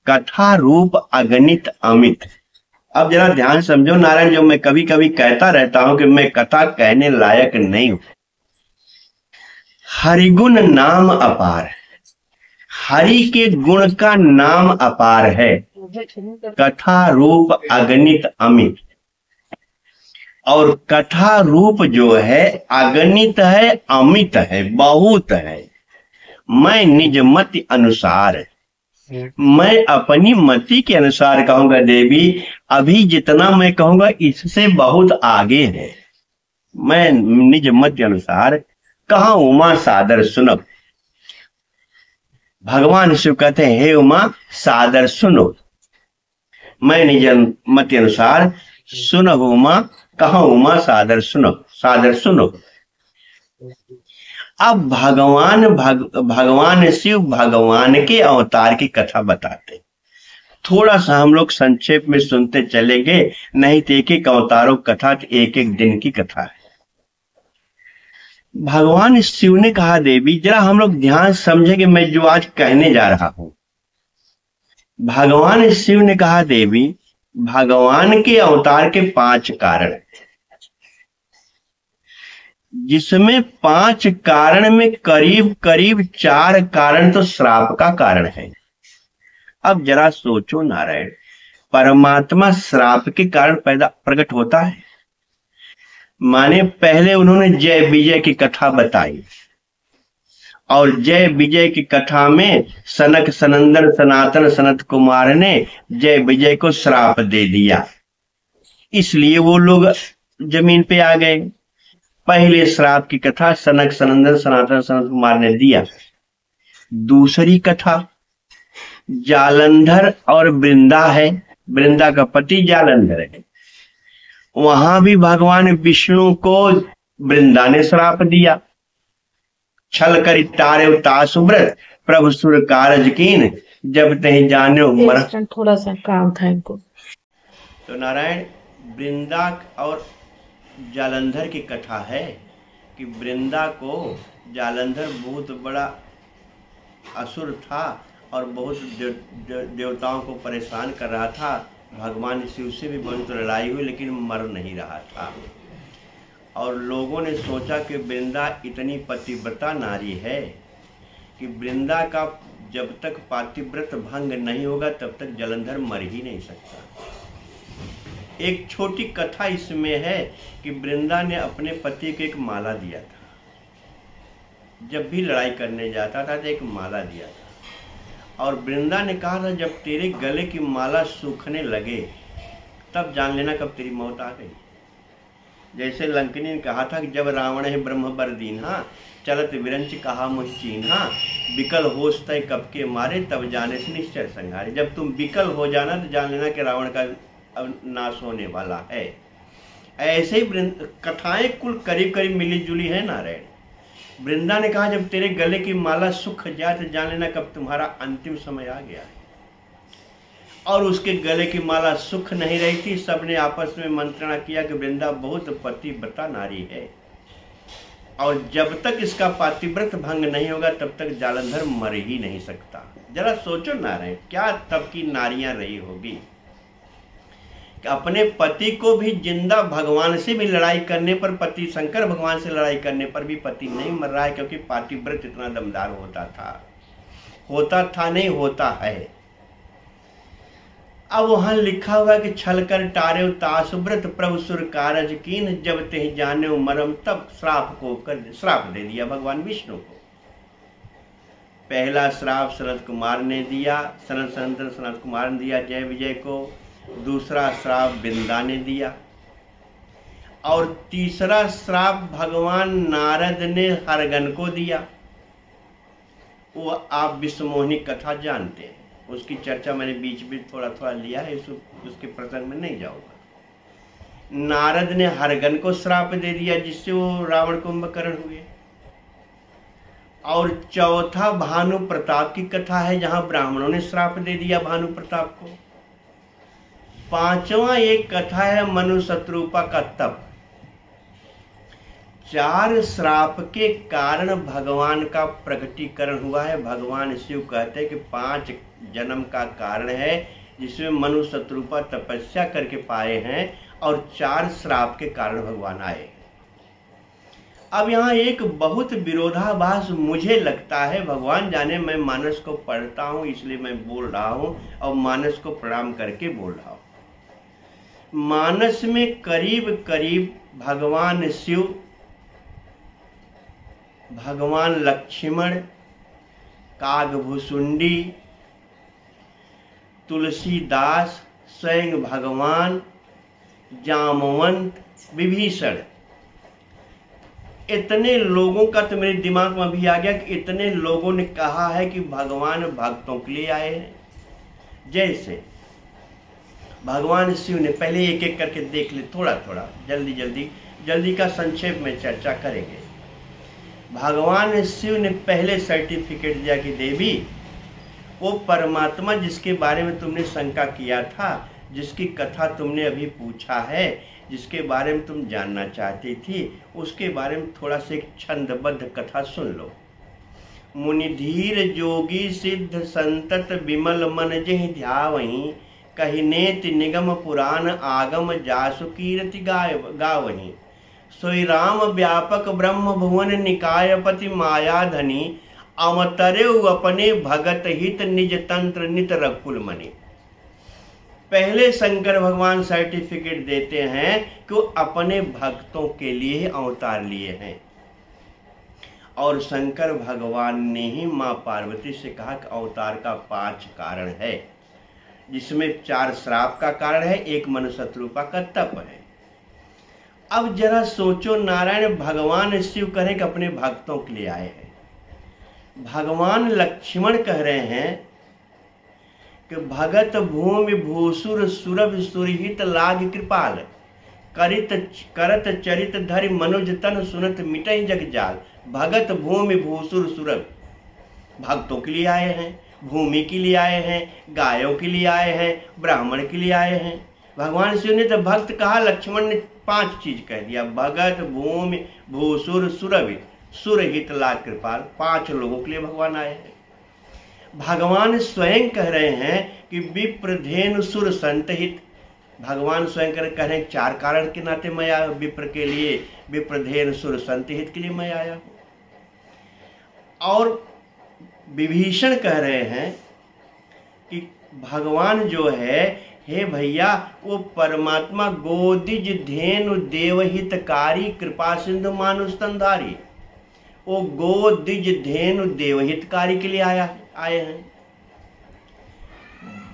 कथा रूप अगणित अमित। अब जरा ध्यान समझो नारायण, जो मैं कभी कभी कहता रहता हूं कि मैं कथा कहने लायक नहीं हूं। हरिगुण नाम अपार, हरि के गुण का नाम अपार है, कथा रूप अगणित अमित। और कथा रूप जो है अगणित है, अमित है, बहुत है। मैं निज मति अनुसार, मैं अपनी मति के अनुसार कहूंगा देवी, अभी जितना मैं कहूंगा इससे बहुत आगे है। मैं निज मति अनुसार कहा उमा सादर सुनो। भगवान शिव कहते हैं हे उमा सादर सुनो। मैं निज मति अनुसार सुनो उमा, कहा उमा सादर सुनो, सादर सुनो। अब भगवान शिव भगवान के अवतार की कथा बताते। थोड़ा सा हम लोग संक्षेप में सुनते चलेंगे, नहीं तो एक एक अवतारों कथा एक एक दिन की कथा है। भगवान शिव ने कहा देवी, जरा हम लोग ध्यान समझेंगे मैं जो आज कहने जा रहा हूं। भगवान शिव ने कहा देवी, भगवान के अवतार के 5 कारण। जिसमें 5 कारण में करीब करीब 4 कारण तो श्राप का कारण है। अब जरा सोचो नारायण, परमात्मा श्राप के कारण पैदा प्रकट होता है। माने पहले उन्होंने जय विजय की कथा बताई, और जय विजय की कथा में सनक सनंदन सनातन सनत कुमार ने जय विजय को श्राप दे दिया, इसलिए वो लोग जमीन पे आ गए। पहले श्राप की कथा सनक सनंदन सनातन सनत कुमार ने दिया। दूसरी कथा जालंधर और वृंदा है, वृंदा का पति जालंधर है। वहां भी भगवान विष्णु को वृंदा ने श्राप दिया, छल कर तारे तासुव्रत प्रभु सुर कारज कीन जब तही जाने मर। थोड़ा सा काम था इनको। तो नारायण, वृंदा और जालंधर की कथा है कि वृंदा को जालंधर बहुत बड़ा असुर था और बहुत देवताओं को परेशान कर रहा था। भगवान शिव से भी बहुत लड़ाई हुई लेकिन मर नहीं रहा था। और लोगों ने सोचा कि वृंदा इतनी पतिव्रता नारी है कि वृंदा का जब तक पातिव्रत भंग नहीं होगा तब तक जालंधर मर ही नहीं सकता। एक छोटी कथा इसमें है कि वृंदा ने अपने पति को एक माला दिया था। जब भी लड़ाई करने जाता था तो एक माला दिया था, और वृंदा ने कहा था जब तेरे गले की माला सूखने लगे तब जान लेना कब तेरी मौत आ गई। जैसे लंकिनी ने कहा था कि जब रावण है ब्रह्म बर दीन्हा, चलत विरंच कहा मुझ चीन्हा, विकल होश तय कब के मारे तब जाने से निश्चय संहारे। जब तुम विकल हो जाना तो जान लेना कि रावण का अब नाश होने वाला है। ऐसे ही कथाएं कुल करीब करीब मिली जुली है नारायण। वृंदा ने कहा जब तेरे गले की माला सूख जाए तो जान लेना कब तुम्हारा अंतिम समय आ गया है। और उसके गले की माला सुख नहीं रही थी। सबने आपस में मंत्रणा किया कि वृंदा बहुत पतिव्रता नारी है, और जब तक इसका पातिव्रत भंग नहीं होगा तब तक जालंधर मर ही नहीं सकता। जरा सोचो नारायण, क्या तब की नारियां रही होगी कि अपने पति को भी जिंदा, भगवान से भी लड़ाई करने पर, पति शंकर भगवान से लड़ाई करने पर भी पति नहीं मर रहा है, क्योंकि पातिव्रत इतना दमदार होता था नहीं होता है। अब वहां लिखा हुआ कि छल कर टारे तासुव्रत प्रभु सुर कारज कीन जब ते जाने मरम, तब श्राप दे दिया भगवान विष्णु को। पहला श्राप सनत कुमार ने दिया, सनत कुमार ने दिया जय विजय को। दूसरा श्राप वृंदा ने दिया, और तीसरा श्राप भगवान नारद ने हरगन को दिया। वो आप विश्वमोहिनी कथा जानते हैं, उसकी चर्चा मैंने बीच में थोड़ा थोड़ा लिया है, उसके प्रसंग में नहीं जाऊंगा। नारद ने हरगन को श्राप दे दिया जिससे वो रावण कुंभकर्ण हुए। और चौथा भानु प्रताप की कथा है जहां ब्राह्मणों ने श्राप दे दिया भानु प्रताप को। पांचवा एक कथा है मनु शत्रुपा का तप। 4 श्राप के कारण भगवान का प्रकटीकरण हुआ है। भगवान शिव कहते हैं कि 5 जन्म का कारण है जिसमें मनु शत्रुपा तपस्या करके पाए हैं, और 4 श्राप के कारण भगवान आए। अब यहाँ एक बहुत विरोधाभास मुझे लगता है, भगवान जाने, मैं मानस को पढ़ता हूँ इसलिए मैं बोल रहा हूँ और मानस को प्रणाम करके बोल रहा हूँ। मानस में करीब करीब भगवान शिव, भगवान लक्ष्मण, कागभुसुंडी, तुलसीदास, स्वयं भगवान, जामवंत, विभीषण, इतने लोगों का तो मेरे दिमाग में अभी आ गया कि इतने लोगों ने कहा है कि भगवान भक्तों के लिए आए हैं। जैसे भगवान शिव ने, पहले एक एक करके देख ले, थोड़ा थोड़ा जल्दी का संक्षेप में चर्चा करेंगे। भगवान शिव ने पहले सर्टिफिकेट दिया कि देवी, वो परमात्मा जिसके बारे में तुमने शंका किया था, जिसकी कथा तुमने अभी पूछा है, जिसके बारे में तुम जानना चाहती थी, उसके बारे में थोड़ा सा एक छंदबद्ध कथा सुन लो। मुनिधीर जोगी सिद्ध संतत विमल मन जहि ध्यावहीं, कहिनेति निगम पुराण आगम जासु कीर्ति गावहीं। सोई राम व्यापक ब्रह्म भुवन निकायपति माया धनी अवतरे अपने भगत हित निज तंत्र नित रकुल मणि। पहले शंकर भगवान सर्टिफिकेट देते हैं कि वो अपने भक्तों के लिए अवतार लिए हैं। और शंकर भगवान ने ही मां पार्वती से कहा कि अवतार का 5 कारण है, जिसमें 4 श्राप का कारण है, 1 मनुष्यरूपा का तप है। अब जरा सोचो, नारायण भगवान शिव कह कि अपने भक्तों के लिए आए हैं। भगवान लक्ष्मण कह रहे हैं कि भगत भूमि भूसुर सुरभ सुरहित लाग कृपाल करत चरित धरि मनुज तन सुनत मिटई जग जाल। भगत भूमि भूसुर सुरभ, भक्तों के लिए आए हैं, भूमि के लिए आए हैं, गायों के लिए आए हैं, ब्राह्मण के लिए आए हैं। भगवान शिव ने तो भक्त कहा, लक्ष्मण ने 5 चीज कह दिया, भगत भूमि भूसुर सुरभ सुरहित लाग कृपाल। 5 लोगों के लिए भगवान आए हैं। भगवान स्वयं कह रहे हैं कि विप्रधेनु सुर संतहित। भगवान स्वयं कह रहे हैं 4 कारण के नाते मैं आया विप्र के लिए, विप्रधेनु सुर संतहित के लिए मैं आया हूं। और विभीषण कह रहे हैं कि भगवान जो है, हे भैया, वो परमात्मा गोदिज धेनु देवहितकारी कृपा सिंधु मानुष स्तनधारी। वो गोदिज धेनु देवहितकारी के लिए आए हैं।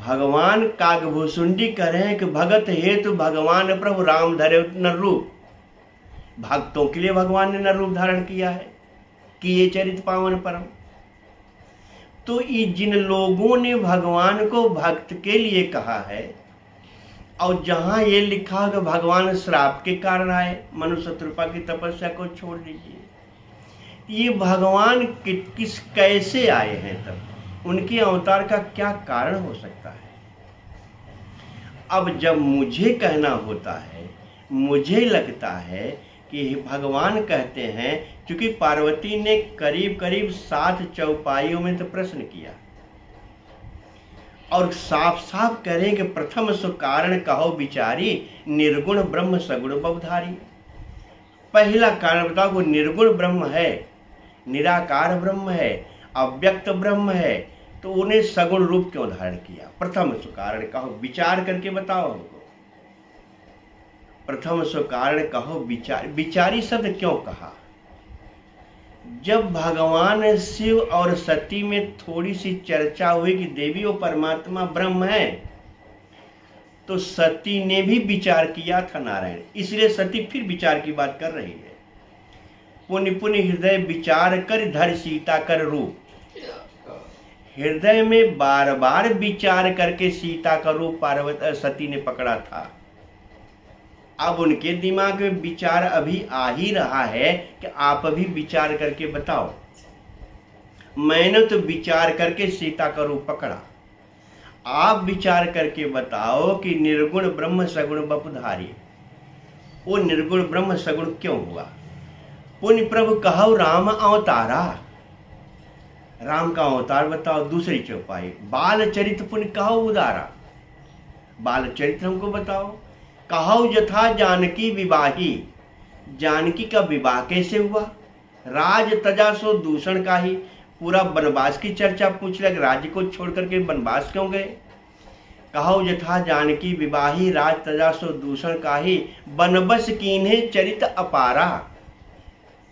भगवान कागभूषुंडी कह रहे हैं कि भगत हेतु भगवान प्रभु राम धरे नर रूप। भक्तों के लिए भगवान ने नर रूप धारण किया है, किए चरित पावन परम। तो ये जिन लोगों ने भगवान को भक्त के लिए कहा है, और जहां ये लिखा कि भगवान श्राप के कारण आए, मनुष्यरूपा की तपस्या को छोड़ दीजिए, ये भगवान किस कैसे आए हैं, तब उनके अवतार का क्या कारण हो सकता है। अब जब मुझे कहना होता है, मुझे लगता है कि भगवान कहते हैं, क्योंकि पार्वती ने करीब करीब 7 चौपाइयों में तो प्रश्न किया और साफ साफ कह रहे हैं कि प्रथम सो कारण कहो विचारी निर्गुण ब्रह्म सगुण बहुधारी। पहला कारण बताओ, वो निर्गुण ब्रह्म है, निराकार ब्रह्म है, अव्यक्त ब्रह्म है, तो उन्हें सगुण रूप क्यों धारण किया। प्रथम सो कारण कहो, विचार करके बताओ हमको। प्रथम सो कारण कहो विचार, विचारी शब्द क्यों कहा। जब भगवान शिव और सती में थोड़ी सी चर्चा हुई कि देवी और परमात्मा ब्रह्म है, तो सती ने भी विचार किया था नारायण, इसलिए सती फिर विचार की बात कर रही है। पुण्य पुण्य हृदय विचार कर धर सीता कर रूप। हृदय में बार बार विचार करके सीता का रूप पार्वती सती ने पकड़ा था। अब उनके दिमाग में विचार अभी आ ही रहा है कि आप अभी विचार करके बताओ। मैंने तो विचार करके सीता का रूप पकड़ा, आप विचार करके बताओ कि निर्गुण ब्रह्म सगुण बपुधारी, वो निर्गुण ब्रह्म सगुण क्यों हुआ। पुण्य प्रभु कहो राम अवतारा, राम का अवतार बताओ। दूसरी चौपाई बाल चरित पुण्य कहो उदारा, बाल चरित्र हमको बताओ। कहो यथा जानकी विवाही, जानकी का विवाह कैसे हुआ। राज तजा सो दूषण का ही, पूरा वनवास की चर्चा पूछ लग, राज्य को छोड़ करके वनवास क्यों गए। कहो यथा जानकी विवाही राज तजा सो दूषण का ही, बनबस कीन्हे चरित अपारा।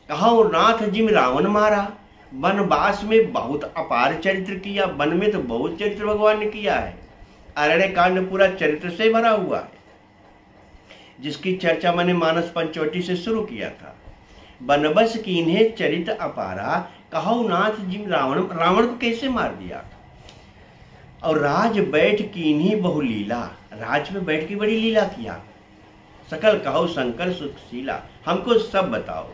कहो नाथ जिम रावण मारा, वनवास में बहुत अपार चरित्र किया, वन में तो बहुत चरित्र भगवान ने किया है। अरण्य कांड पूरा चरित्र से भरा हुआ है, जिसकी चर्चा मैंने मानस पंचवटी से शुरू किया था। बनबस कीन्हे चरित अपारा, कहो नाथ जिम रावण, रावण को कैसे मार दिया। और राज बैठ कीन्ही बहुलीला, राज में बैठ की बड़ी लीला किया। सकल कहो शंकर सुखशीला, हमको सब बताओ।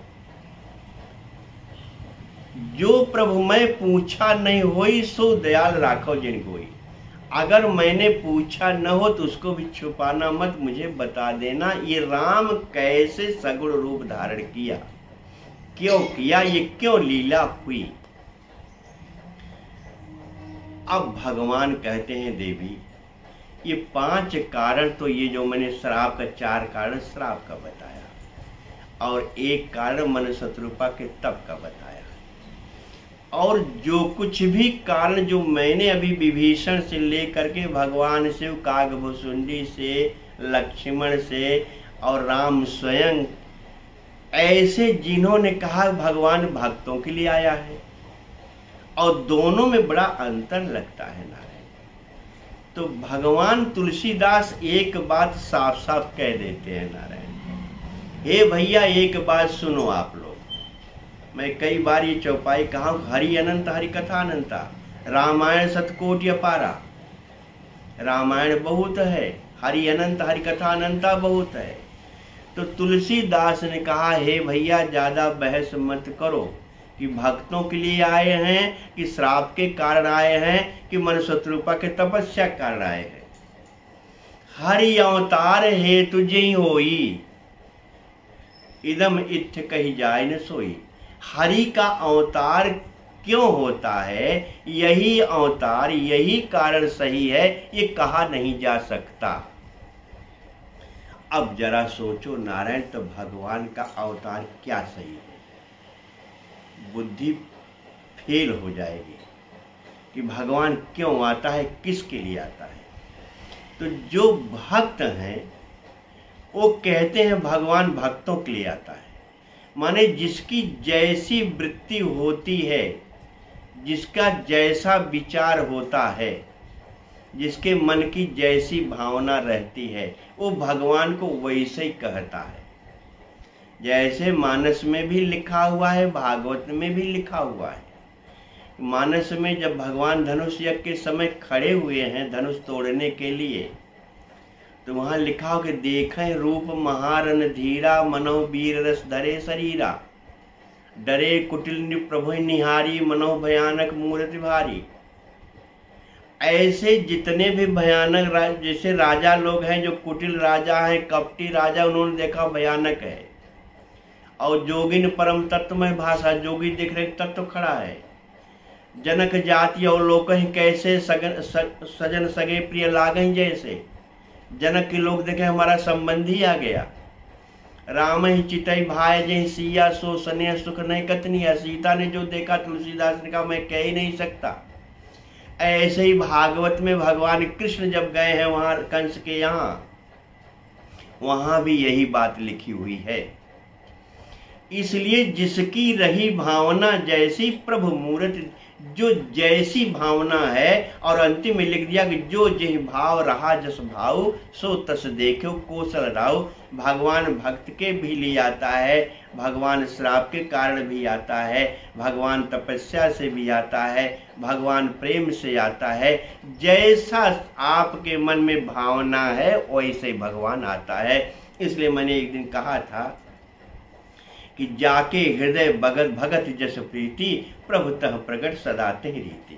जो प्रभु मैं पूछा नहीं होई, सो दयाल राखो जिन कोई। अगर मैंने पूछा न हो तो उसको भी छुपाना मत, मुझे बता देना ये राम कैसे सगुण रूप धारण किया, क्यों किया, ये क्यों लीला हुई। अब भगवान कहते हैं देवी, ये 5 कारण तो ये जो मैंने श्राप का 4 कारण श्राप का बताया, और एक कारण मन शत्रुपा के तप का बताया। और जो कुछ भी कारण जो मैंने अभी विभीषण से लेकर के भगवान शिव, कागभुसुंडी से, लक्ष्मण से और राम स्वयं, ऐसे जिन्होंने कहा भगवान भक्तों के लिए आया है, और दोनों में बड़ा अंतर लगता है नारायण। तो भगवान तुलसीदास एक बात साफ साफ कह देते हैं नारायण, हे भैया एक बात सुनो आप लोग। मैं कई बार ये चौपाई कहा, हरि अनंत हरि कथा अनंता, रामायण सतकोटि अपारा। रामायण बहुत है, हरि अनंत हरि कथा अनंता बहुत है। तो तुलसीदास ने कहा, हे भैया ज्यादा बहस मत करो कि भक्तों के लिए आए हैं कि श्राप के कारण आए हैं कि मन शत्रुपा के तपस्या के कारण आए हैं। हरि अवतार हेतु जई होई, इदम इत्थ कही जाय न सोई। हरि का अवतार क्यों होता है, यही अवतार, यही कारण सही है, ये कहा नहीं जा सकता। अब जरा सोचो नारायण, तो भगवान का अवतार क्या सही है? बुद्धि फेल हो जाएगी कि भगवान क्यों आता है, किसके लिए आता है। तो जो भक्त हैं वो कहते हैं भगवान भक्तों के लिए आता है। माने जिसकी जैसी वृत्ति होती है, जिसका जैसा विचार होता है, जिसके मन की जैसी भावना रहती है, वो भगवान को वैसे ही कहता है। जैसे मानस में भी लिखा हुआ है, भागवत में भी लिखा हुआ है। मानस में जब भगवान धनुष यज्ञ के समय खड़े हुए हैं धनुष तोड़ने के लिए, तो वहां लिखा हो कि देखें रूप महारन धीरा, मनो वीर रस धरे शरीरा, डरे कुटिल प्रभु निहारी, मनो भयानक मूर्ति भारी। ऐसे जितने भी भयानक जैसे राजा लोग हैं, जो कुटिल राजा हैं, कपटी राजा, उन्होंने देखा भयानक है। और जोगिन परम तत्वमय भाषा, जोगी देख रहे तत्व खड़ा है। जनक जाति और लोक कैसे सजन सगे प्रिय लागें, जैसे जनक के लोग देखे हमारा संबंधी आ गया। राम ही चितई भाई जय सिया, सो स्नेह सुख नहीं कतनिया। सीता ने जो देखा, तुलसीदास ने कहा मैं कह ही नहीं सकता। ऐसे ही भागवत में भगवान कृष्ण जब गए हैं वहां कंस के यहाँ, वहां भी यही बात लिखी हुई है। इसलिए जिसकी रही भावना जैसी, प्रभु मूर्ति जो जैसी भावना है, और अंतिम में लिख दिया कि जो जही भाव रहा जस भाव, सो तस देखो कौशल राव। भगवान भक्त के भी लिए आता है, भगवान श्राप के कारण भी आता है, भगवान तपस्या से भी आता है, भगवान प्रेम से आता है। जैसा आपके मन में भावना है वैसे भगवान आता है। इसलिए मैंने एक दिन कहा था कि जाके हृदय भगत भगत जस प्रीति, प्रभु तह प्रगट सदा ते रीति।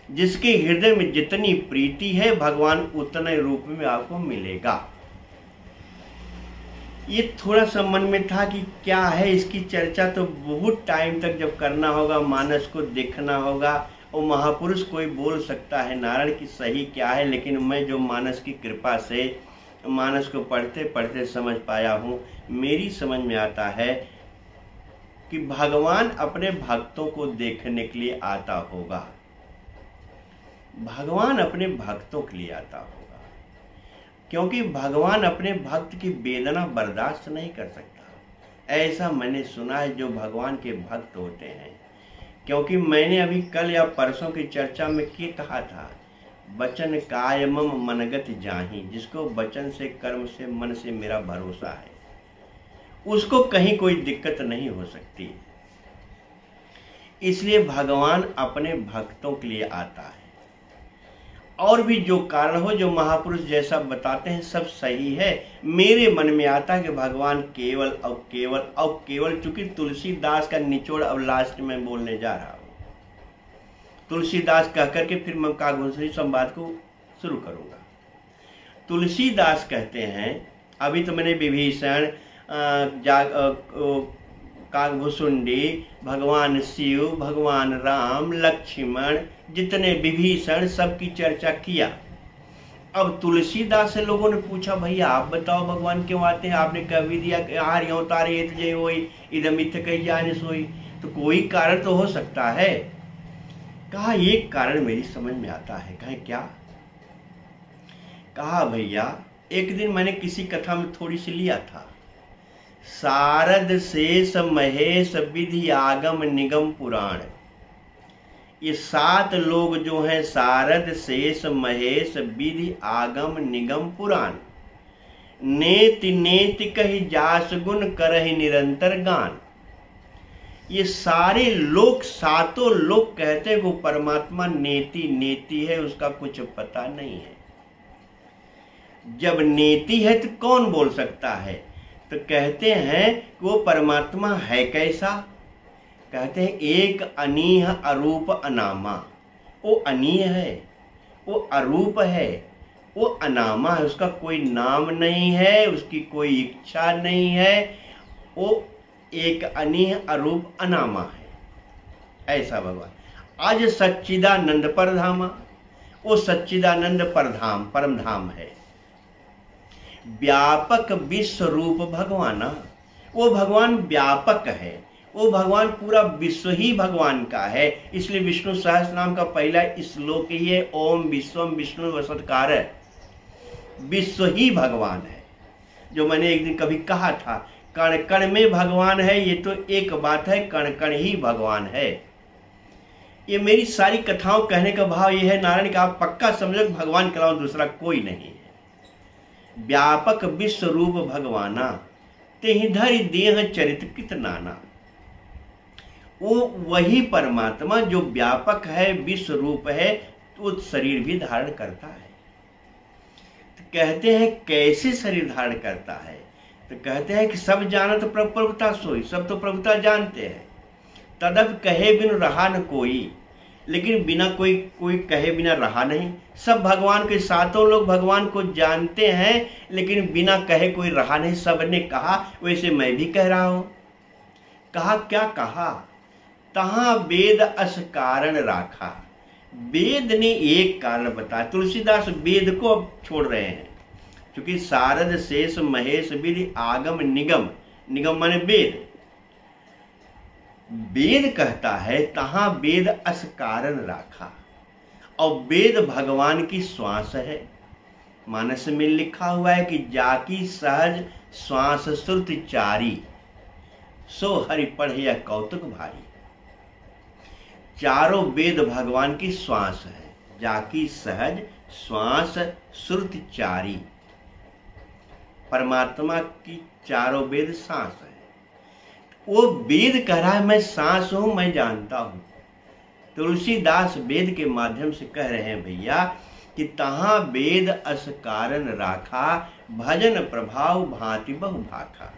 जिसके हृदय में जितनी प्रीति है, भगवान उतने रूप में आपको मिलेगा। ये थोड़ा सा मन में था कि क्या है इसकी चर्चा, तो बहुत टाइम तक जब करना होगा, मानस को देखना होगा, और महापुरुष कोई बोल सकता है नारायण की सही क्या है। लेकिन मैं जो मानस की कृपा से मानस को पढ़ते पढ़ते समझ पाया हूँ, मेरी समझ में आता है कि भगवान अपने भक्तों को देखने के लिए आता होगा। भगवान अपने भक्तों के लिए आता होगा, क्योंकि भगवान अपने भक्त की वेदना बर्दाश्त नहीं कर सकता। ऐसा मैंने सुना है जो भगवान के भक्त होते हैं। क्योंकि मैंने अभी कल या परसों की चर्चा में क्या कहा था, वचन कायमम मनगत जाहि। जिसको वचन से, कर्म से, मन से मेरा भरोसा है, उसको कहीं कोई दिक्कत नहीं हो सकती। इसलिए भगवान अपने भक्तों के लिए आता है। और भी जो कारण हो, जो महापुरुष जैसा बताते हैं, सब सही है। मेरे मन में आता है कि भगवान केवल और केवल और केवल, चूंकि तुलसीदास का निचोड़ अब लास्ट में बोलने जा रहा हूं। तुलसीदास कह करके फिर मैं कागभूषणी संवाद को शुरू करूंगा। तुलसीदास कहते हैं, अभी तो मैंने विभीषण, कागभुसुंडी, भगवान शिव, भगवान राम, लक्ष्मण, जितने विभीषण सबकी चर्चा किया। अब तुलसीदास से लोगों ने पूछा, भैया आप बताओ भगवान क्यों आते हैं? आपने कह भी दिया कि आर यो तारे ये तुझे होई इदम इत्थ कही जाने सोई, तो कोई कारण तो हो सकता है। कहा एक कारण मेरी समझ में आता है। कहे क्या? कहा भैया एक दिन मैंने किसी कथा में थोड़ी सी लिया था, सारद शेष महेश विधि आगम निगम पुराण। ये 7 लोग जो हैं, सारद शेष महेश विधि आगम निगम पुराण, नेति नेति कही जास गुण करहि निरंतर गान। ये सारे लोग, 7 लोग कहते हैं वो परमात्मा नेति नेति है, उसका कुछ पता नहीं है। जब नेति है तो कौन बोल सकता है? तो कहते हैं कि वो परमात्मा है कैसा? कहते हैं एक अनीह अरूप अनामा। वो अनीह है, वो अरूप है, वो अनामा है, उसका कोई नाम नहीं है, उसकी कोई इच्छा नहीं है, वो एक अनीह अरूप अनामा है, ऐसा भगवान। आज सच्चिदानंद परधामा, वो सच्चिदानंद परधाम परम धाम है। व्यापक विश्व रूप भगवाना, वो भगवान व्यापक है, वो भगवान पूरा विश्व ही भगवान का है। इसलिए विष्णु सहस्त्र नाम का पहला श्लोक ही है, ओम विश्वम विष्णु वसत्कार। विश्व ही भगवान है। जो मैंने एक दिन कभी कहा था, कण कण में भगवान है, ये तो एक बात है, कण कण ही भगवान है। ये मेरी सारी कथाओं कहने का भाव ये है नारायण का आप पक्का समझो भगवान के अलावा दूसरा कोई नहीं है। व्यापक विश्व रूप भगवाना, तेहि धरि देह चरित कित नाना। वो वही परमात्मा जो व्यापक है, विश्व रूप है, तो शरीर भी धारण करता है। तो कहते हैं कैसे शरीर धारण करता है? तो कहते हैं कि सब जानत प्रभुता सोई, सब तो प्रभुता जानते हैं। तदब कहे बिन रहा न कोई, लेकिन बिना कोई कहे बिना रहा नहीं। सब भगवान के 7 लोग भगवान को जानते हैं, लेकिन बिना कहे कोई रहा नहीं। सबने कहा, वैसे मैं भी कह रहा हूं। कहा क्या? कहा तहां वेद अस कारण राखा। वेद ने एक कारण बताया। तुलसीदास वेद को अब छोड़ रहे हैं, क्योंकि सारद शेष महेश विधि आगम निगम, निगम माने वेद। वेद कहता है तहां वेद अस कारण राखा, और वेद भगवान की श्वास है। मानस में लिखा हुआ है कि जाकी सहज श्वास श्रुति चारी, सो हरि पढ़िया कौतुक भारी। चारों वेद भगवान की श्वास है। जाकी सहज श्वास श्रुति चारी, परमात्मा की चारों वेद सांस है। वो वेद कह रहा है मैं सांस हूं, मैं जानता हूं। तुलसीदास वेद के माध्यम से कह रहे हैं भैया कि तहां वेद अस कारण राखा, भजन प्रभाव भांति बहु भाखा।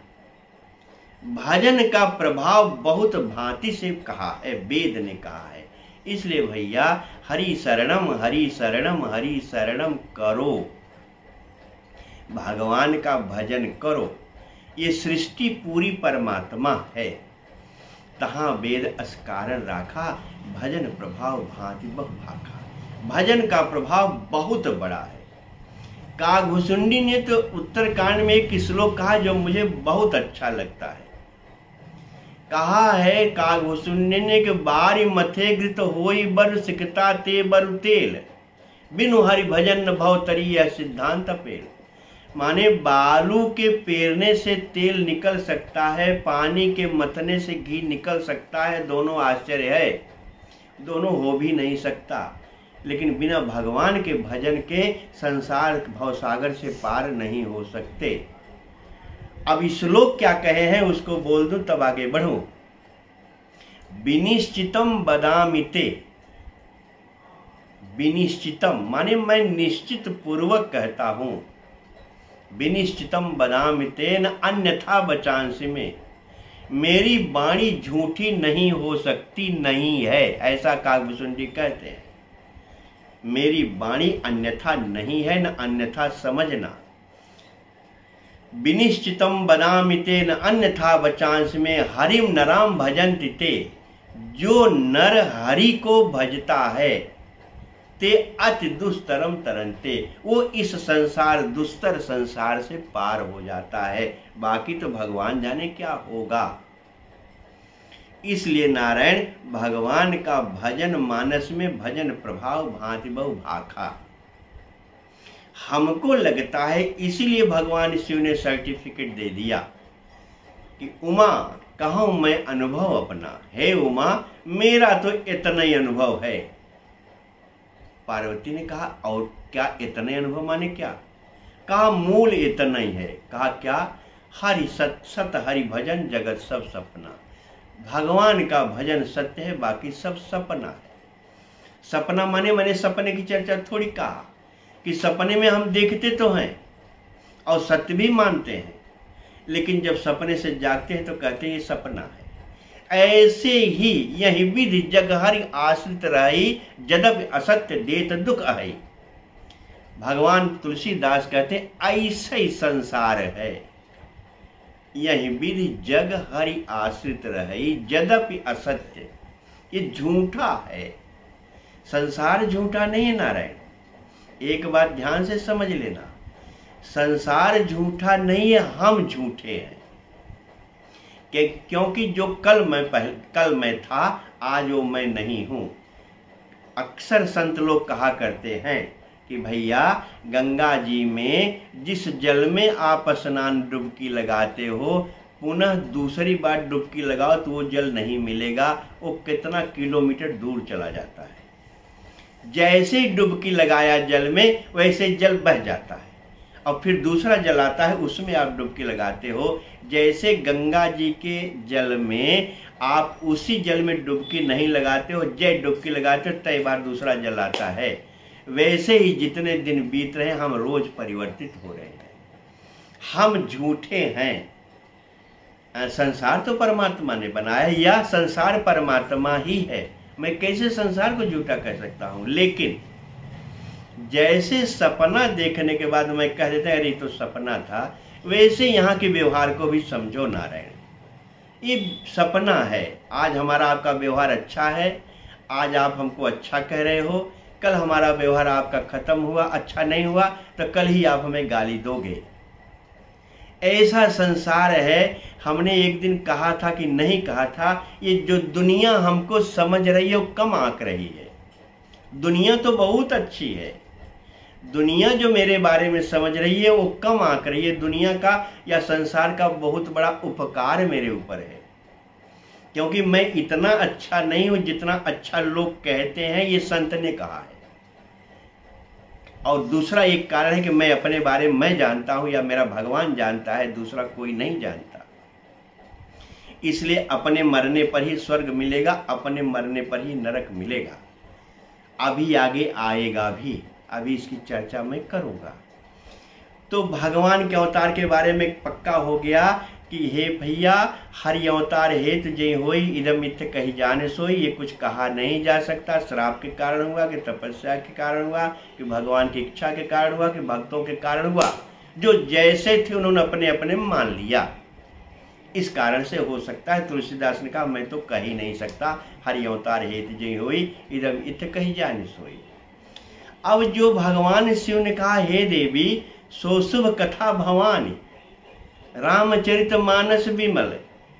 भजन का प्रभाव बहुत भांति से कहा है, वेद ने कहा है। इसलिए भैया हरि शरणम हरि शरणम हरि शरणम करो, भगवान का भजन करो। ये सृष्टि पूरी परमात्मा है। तहां वेद अस कारण राखा, भजन प्रभाव भांति बहु भाखा। भजन का प्रभाव बहुत बड़ा है। कागभूषुंडी ने तो उत्तरकांड में एक श्लोक कहा जो मुझे बहुत अच्छा लगता है। कहा है कागभूषुंडी ने कि बारी मथे घृत होई बर सिकता ते बरु तेल, बिनु हरि भजन न भव तरी यह सिद्धांत पेल। माने बालू के पेरने से तेल निकल सकता है, पानी के मथने से घी निकल सकता है, दोनों आश्चर्य है, दोनों हो भी नहीं सकता। लेकिन बिना भगवान के भजन के संसार भवसागर से पार नहीं हो सकते। अब श्लोक क्या कहे हैं उसको बोल दूं तब आगे बढ़ूं। विनिश्चितम बदामिते, विनिश्चितम माने मैं निश्चित पूर्वक कहता हूं। विनिश्चितम बदामिते न अन्यथा बचांसी में, मेरी वाणी झूठी नहीं हो सकती, नहीं है, ऐसा कागभूषुंडी कहते हैं। मेरी वाणी अन्यथा नहीं है, न अन्यथा समझना। विनिश्चितम बदामिते न अन्यथा बचांस में, हरिम नराम भजन्ति ते, जो नर हरि को भजता है। ते अति दुस्तरम तरंते, वो इस संसार दुस्तर संसार से पार हो जाता है। बाकी तो भगवान जाने क्या होगा। इसलिए नारायण भगवान का भजन मानस में भजन प्रभाव भांति बहु भाखा। हमको लगता है इसीलिए भगवान शिव ने सर्टिफिकेट दे दिया कि उमा कहूं मैं अनुभव अपना, हे उमा मेरा तो इतना ही अनुभव है। पार्वती ने कहा और क्या इतना ही अनुभव माने क्या? कहा मूल इतना ही है। कहा क्या? हरि सत सत हरि भजन जगत सब सपना। भगवान का भजन सत्य है, बाकी सब सपना है। सपना माने सपने की चर्चा थोड़ी कहा कि सपने में हम देखते तो हैं और सत्य भी मानते हैं, लेकिन जब सपने से जागते हैं तो कहते हैं ये सपना है। ऐसे ही यही विधि जग हरि आश्रित रही, जदप असत्य देत दुख आई। भगवान तुलसीदास कहते हैं ऐसा ही संसार है, यही विधि जग हरि आश्रित रही, जदपि असत्य। ये झूठा है, संसार झूठा नहीं है नारायण। एक बात ध्यान से समझ लेना, संसार झूठा नहीं है, हम झूठे हैं। क्योंकि जो कल मैं था आज वो मैं नहीं हूं। अक्सर संत लोग कहा करते हैं कि भैया गंगा जी में जिस जल में आप स्नान डुबकी लगाते हो, पुनः दूसरी बार डुबकी लगाओ तो वो जल नहीं मिलेगा, वो कितना किलोमीटर दूर चला जाता है। जैसे ही डुबकी लगाया जल में वैसे जल बह जाता है और फिर दूसरा जल आता है, उसमें आप डुबकी लगाते हो। जैसे गंगा जी के जल में आप उसी जल में डुबकी नहीं लगाते हो, जय डुबकी लगाते हो तय बार दूसरा जल आता है। वैसे ही जितने दिन बीत रहे हम रोज परिवर्तित हो रहे हैं, हम झूठे हैं। संसार तो परमात्मा ने बनाया या संसार परमात्मा ही है। मैं कैसे संसार को झूठा कह सकता हूं? लेकिन जैसे सपना देखने के बाद मैं कह देता अरे तो सपना था, वैसे यहाँ के व्यवहार को भी समझो नारायण। ये सपना है, आज हमारा आपका व्यवहार अच्छा है, आज आप हमको अच्छा कह रहे हो, कल हमारा व्यवहार आपका खत्म हुआ, अच्छा नहीं हुआ तो कल ही आप हमें गाली दोगे। ऐसा संसार है। हमने एक दिन कहा था कि नहीं कहा था, ये जो दुनिया हमको समझ रही है वो कम आंक रही है। दुनिया तो बहुत अच्छी है, दुनिया जो मेरे बारे में समझ रही है वो कम आंक रही है। दुनिया का या संसार का बहुत बड़ा उपकार मेरे ऊपर है, क्योंकि मैं इतना अच्छा नहीं हूं जितना अच्छा लोग कहते हैं, ये संत ने कहा है। और दूसरा एक कारण है कि मैं अपने बारे में मैं जानता हूं या मेरा भगवान जानता है, दूसरा कोई नहीं जानता। इसलिए अपने मरने पर ही स्वर्ग मिलेगा, अपने मरने पर ही नरक मिलेगा। अभी आगे आएगा भी, अभी इसकी चर्चा मैं करूंगा। तो भगवान के अवतार के बारे में पक्का हो गया कि हे भैया हरि अवतार हेतु जय होई, इदम मिथ्य कही जाने सोई। ये कुछ कहा नहीं जा सकता। श्राप के कारण हुआ कि तपस्या के कारण हुआ कि भगवान की इच्छा के कारण हुआ कि भक्तों के कारण हुआ, जो जैसे थे उन्होंने अपने अपने मान लिया। इस कारण से हो सकता है। तुलसीदास ने कहा मैं तो कह ही नहीं सकता, हरि अवतार हेतु जय होई, इदम मिथ्य कही जाने सोई। अब जो भगवान शिव ने कहा हे देवी सो शुभ कथा भवानी, रामचरित मानस विमल,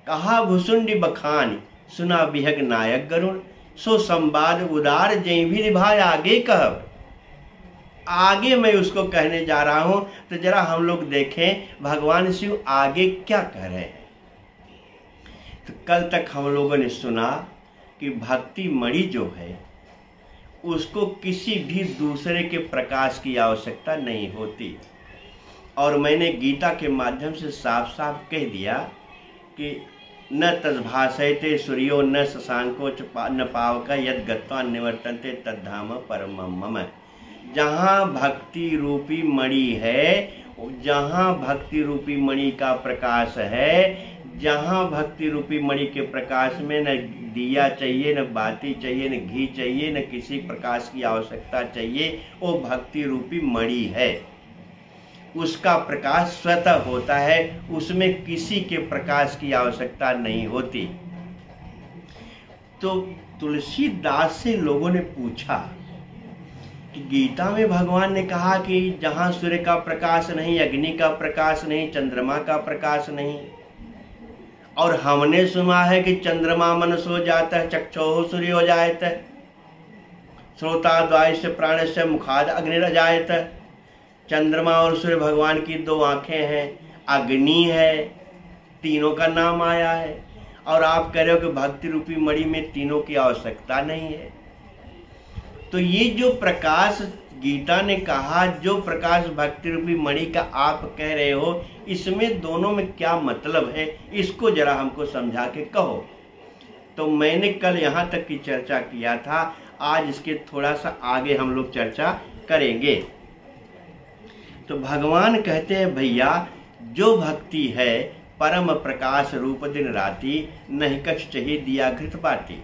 कहा भुसुंडी बखानी, सुना बिहग नायक गरुण, सो संवाद उदार जय भी भाई आगे कहब। आगे मैं उसको कहने जा रहा हूं, तो जरा हम लोग देखें भगवान शिव आगे क्या कह रहे हैं। तो कल तक हम लोगों ने सुना कि भक्ति मणि जो है उसको किसी भी दूसरे के प्रकाश की आवश्यकता नहीं होती। और मैंने गीता के माध्यम से साफ साफ कह दिया कि न तद्भासयते सूर्यो न शशांको न पावक यद गत्वा निवर्तन्ते तद्धाम परमं मम। जहाँ भक्ति रूपी मणि है, जहाँ भक्ति रूपी मणि का प्रकाश है, जहाँ भक्ति रूपी मणि के प्रकाश में न दिया चाहिए, न बाती चाहिए, न घी चाहिए, न किसी प्रकाश की आवश्यकता चाहिए, वो भक्ति रूपी मणि है। उसका प्रकाश स्वतः होता है, उसमें किसी के प्रकाश की आवश्यकता नहीं होती। तो तुलसीदास से लोगों ने पूछा कि गीता में भगवान ने कहा कि जहां सूर्य का प्रकाश नहीं, अग्नि का प्रकाश नहीं, चंद्रमा का प्रकाश नहीं, और हमने सुना है कि चंद्रमा मनस हो जाता है, चक्षुः सूर्य हो जाता है, श्रोता द्वायस्य प्राणस्य मुखाद अग्निरजायत। चंद्रमा और सूर्य भगवान की दो आंखें हैं, अग्नि है, तीनों का नाम आया है। और आप कह रहे हो कि भक्ति रूपी मणि में तीनों की आवश्यकता नहीं है। तो ये जो प्रकाश गीता ने कहा, जो प्रकाश भक्ति रूपी मणि का आप कह रहे हो, इसमें दोनों में क्या मतलब है, इसको जरा हमको समझा के कहो। तो मैंने कल यहाँ तक की चर्चा किया था, आज इसके थोड़ा सा आगे हम लोग चर्चा करेंगे। तो भगवान कहते हैं भैया, जो भक्ति है परम प्रकाश रूप दिन राति, नहीं कछ चाहिए दिया घृत बाटी।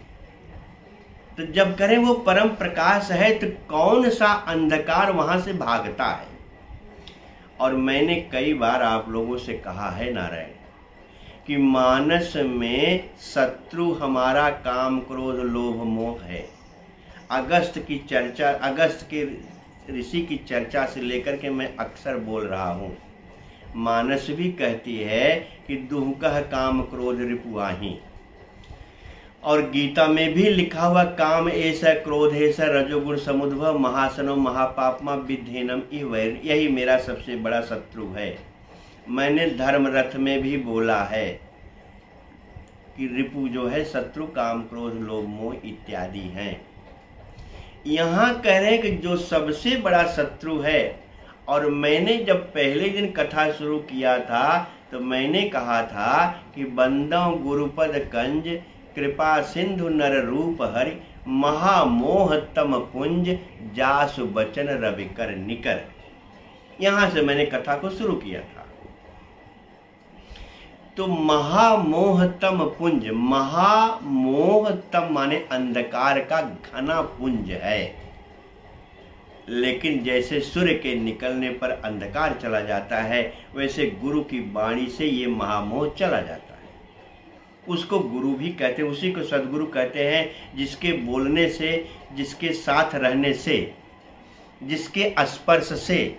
तो जब करें वो परम प्रकाश है तो कौन सा अंधकार वहां से भागता है। और मैंने कई बार आप लोगों से कहा है नारायण कि मानस में शत्रु हमारा काम क्रोध लोभ मोह है। अगस्त की चर्चा, अगस्त के ऋषि की चर्चा से लेकर के मैं अक्सर बोल रहा हूँ। मानस भी कहती है कि दुहकह काम क्रोध रिपुआही, और गीता में भी लिखा हुआ काम ऐसा क्रोध ऐसा रजोगुण समुद्भव महासनो महापापमा विद्धेनम इवैर, यही मेरा सबसे बड़ा शत्रु है। मैंने धर्म रथ में भी बोला है कि रिपु जो है शत्रु काम क्रोध लोभ मोह इत्यादि हैं। यहाँ कह रहे हैं कि जो सबसे बड़ा शत्रु है। और मैंने जब पहले दिन कथा शुरू किया था तो मैंने कहा था कि बंदों गुरुपद कंज कृपा सिंधु नर रूप हरि, महामोह तम पुंज जासु बचन रवि कर निकर। यहां से मैंने कथा को शुरू किया था। तो महामोहतम पुंज, महामोहतम माने अंधकार का घना पुंज है। लेकिन जैसे सूर्य के निकलने पर अंधकार चला जाता है, वैसे गुरु की वाणी से ये महामोह चला जाता है। उसको गुरु भी कहते हैं, उसी को सदगुरु कहते हैं, जिसके बोलने से, जिसके साथ रहने से, जिसके स्पर्श से।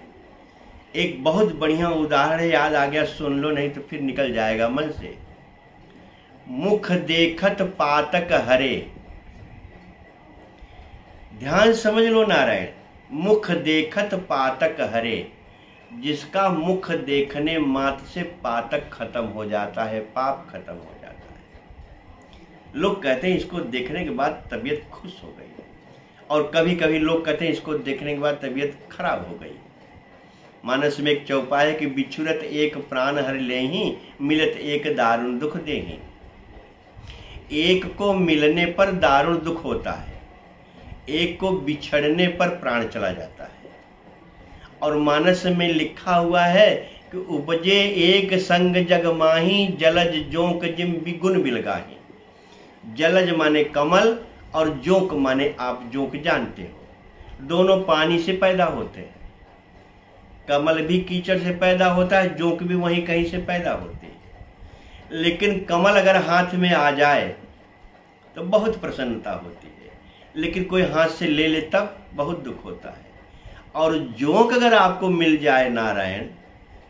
एक बहुत बढ़िया उदाहरण याद आ गया, सुन लो नहीं तो फिर निकल जाएगा मन से। मुख देखत पातक हरे, ध्यान समझ लो नारायण। मुख देखत पातक हरे, जिसका मुख देखने मात्र से पातक खत्म हो जाता है, पाप खत्म हो जाता है। लोग कहते हैं इसको देखने के बाद तबीयत खुश हो गई, और कभी कभी लोग कहते हैं इसको देखने के बाद तबीयत खराब हो गई। मानस में एक चौपाई है कि बिछुरत एक प्राण हर लेहि, मिलत एक दारुण दुख देहि। एक को मिलने पर दारुण दुख होता है, एक को बिछड़ने पर प्राण चला जाता है। और मानस में लिखा हुआ है कि उपजे एक संग जग माही, जलज जोंक जिम बिगुन बिलगाही। जलज माने कमल और जोंक माने आप जोंक जानते हो, दोनों पानी से पैदा होते हैं। कमल भी कीचड़ से पैदा होता है, जोंक भी वहीं कहीं से पैदा होती है। लेकिन कमल अगर हाथ में आ जाए तो बहुत प्रसन्नता होती है, लेकिन कोई हाथ से ले ले तब बहुत दुख होता है। और जोंक अगर आपको मिल जाए नारायण,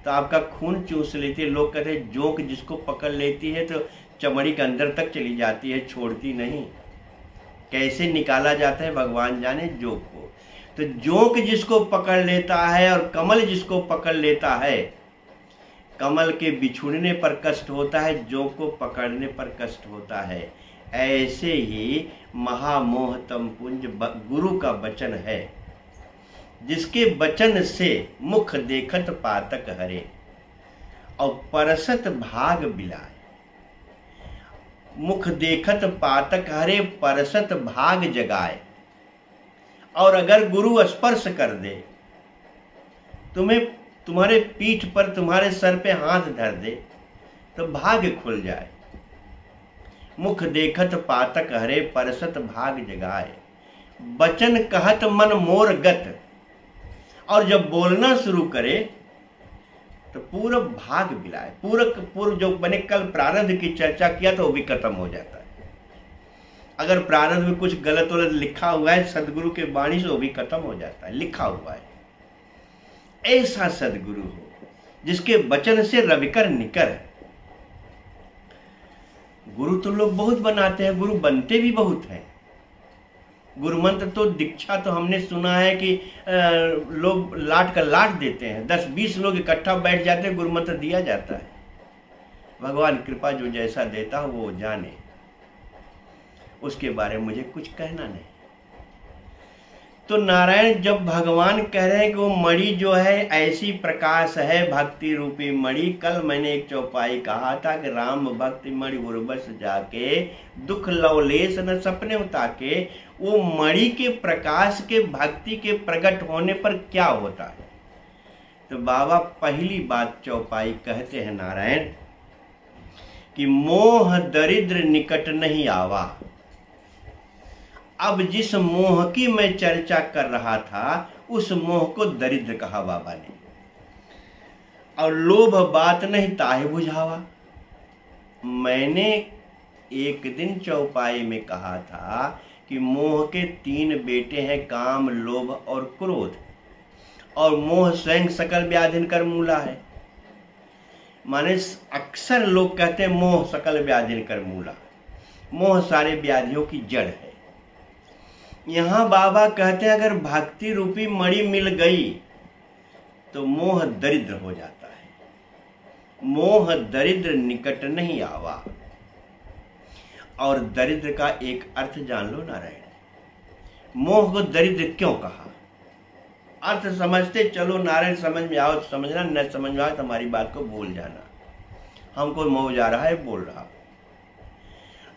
तो आपका खून चूस लेती है। लोग कहते हैं जोंक जिसको पकड़ लेती है तो चमड़ी के अंदर तक चली जाती है, छोड़ती नहीं। कैसे निकाला जाता है भगवान जाने जोंक को। तो जोंक जिसको पकड़ लेता है और कमल जिसको पकड़ लेता है, कमल के बिछुड़ने पर कष्ट होता है, जोंक को पकड़ने पर कष्ट होता है। ऐसे ही महामोहतम पुंज गुरु का वचन है, जिसके वचन से मुख देखत पातक हरे और परसत भाग बिलाए। मुख देखत पातक हरे, परसत भाग जगाए। और अगर गुरु स्पर्श कर दे तुम्हें, तुम्हारे पीठ पर, तुम्हारे सर पे हाथ धर दे, तो भाग्य खुल जाए। मुख देखत पातक हरे, परसत भाग जगाए। बचन कहत मन मोर गत, और जब बोलना शुरू करे तो पूरा भाग बिलाए। पूर्व जो मैंने कल प्रारब्ध की चर्चा किया तो वो भी खत्म हो जाता है। अगर प्रारंभ में कुछ गलत वलत लिखा हुआ है सदगुरु के वाणी से वो भी खत्म हो जाता है, लिखा हुआ है। ऐसा सदगुरु हो जिसके वचन से रविकर निकर। गुरु तो लोग बहुत बनाते हैं, गुरु बनते भी बहुत हैं। गुरु मंत्र तो दीक्षा तो हमने सुना है कि लोग लाट का लाट देते हैं, 10-20 लोग इकट्ठा बैठ जाते हैं, गुरु मंत्र दिया जाता है। भगवान कृपा जो जैसा देता हो वो जाने, उसके बारे में मुझे कुछ कहना नहीं। तो नारायण जब भगवान कह रहे हैं कि वो मणि जो है ऐसी प्रकाश है, भक्ति रूपी मणि। कल मैंने एक चौपाई कहा था कि राम भक्ति मणि उर्वश जाके दुख लवलेश न सपने ताके। वो मणि के प्रकाश के भक्ति के प्रकट होने पर क्या होता है? तो बाबा पहली बात चौपाई कहते हैं नारायण कि मोह दरिद्र निकट नहीं आवा। अब जिस मोह की मैं चर्चा कर रहा था उस मोह को दरिद्र कहा बाबा ने। और लोभ बात नहीं ताहे बुझावा। मैंने एक दिन चौपाई में कहा था कि मोह के 3 बेटे हैं, काम, लोभ और क्रोध। और मोह स्वयं सकल व्याधिन कर मूला है। माने अक्सर लोग कहते हैं मोह सकल व्याधिन कर मूला। मोह सारे व्याधियों की जड़ है। यहां बाबा कहते हैं अगर भक्ति रूपी मणि मिल गई तो मोह दरिद्र हो जाता है। मोह दरिद्र निकट नहीं आवा। और दरिद्र का एक अर्थ जान लो नारायण। मोह को दरिद्र क्यों कहा? अर्थ समझते चलो नारायण, समझ में आओ तो समझना, न समझ में आओ तो हमारी बात को भूल जाना। हमको मोह जा रहा है बोल रहा।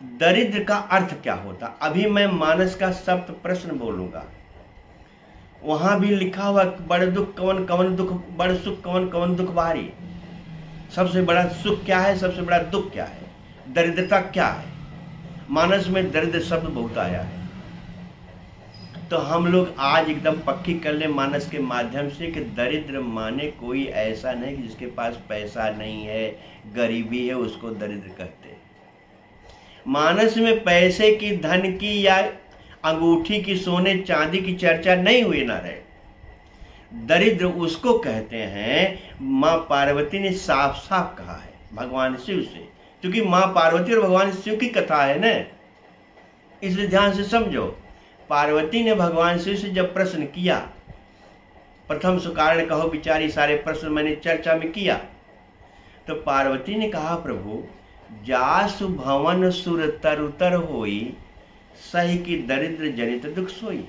दरिद्र का अर्थ क्या होता? अभी मैं मानस का सप्त प्रश्न बोलूंगा, वहां भी लिखा हुआ बड़ दुख कवन कवन दुख, बड़ सुख कवन कवन दुख भारी। सबसे बड़ा सुख क्या है, सबसे बड़ा दुख क्या है, दरिद्रता क्या है? मानस में दरिद्र शब्द बहुत आया है। तो हम लोग आज एकदम पक्की कर ले मानस के माध्यम से कि दरिद्र माने कोई ऐसा नहीं कि जिसके पास पैसा नहीं है, गरीबी है, उसको दरिद्र कहते हैं। मानस में पैसे की, धन की या अंगूठी की, सोने चांदी की चर्चा नहीं हुई ना रहे। दरिद्र उसको कहते हैं, माँ पार्वती ने साफ साफ कहा है भगवान शिव से, क्योंकि माँ पार्वती और भगवान शिव की कथा है ना, इसलिए ध्यान से समझो। पार्वती ने भगवान शिव से जब प्रश्न किया, प्रथम सुकारण कहो बिचारी, सारे प्रश्न मैंने चर्चा में किया, तो पार्वती ने कहा प्रभु जासु भवन सुर तरुतर होई, सही की दरिद्र जनित दुख सोई।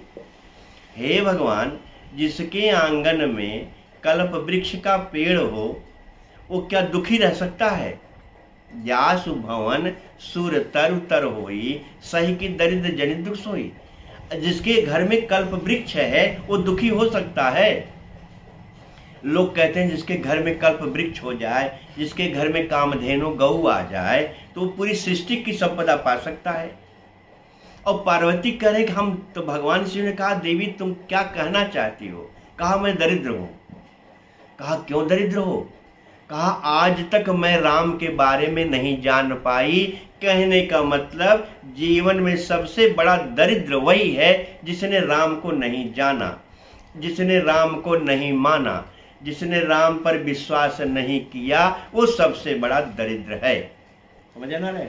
हे भगवान, जिसके आंगन में कल्प वृक्ष का पेड़ हो वो क्या दुखी रह सकता है? जासु भवन सुर तरुतर होई, सही की दरिद्र जनित दुख सोई। जिसके घर में कल्प वृक्ष है वो दुखी हो सकता है। लोग कहते हैं जिसके घर में कल्प वृक्ष हो जाए, जिसके घर में कामधेनु गऊ आ जाए तो वो पूरी सृष्टि की संपदा पा सकता है। और पार्वती कह रहे कि हम, तो भगवान शिव ने कहा देवी तुम क्या कहना चाहती हो? कहा मैं दरिद्र हूं। कहा क्यों दरिद्र हो? कहा आज तक मैं राम के बारे में नहीं जान पाई। कहने का मतलब जीवन में सबसे बड़ा दरिद्र वही है जिसने राम को नहीं जाना, जिसने राम को नहीं माना, जिसने राम पर विश्वास नहीं किया, वो सबसे बड़ा दरिद्र है। समझ ना रहे?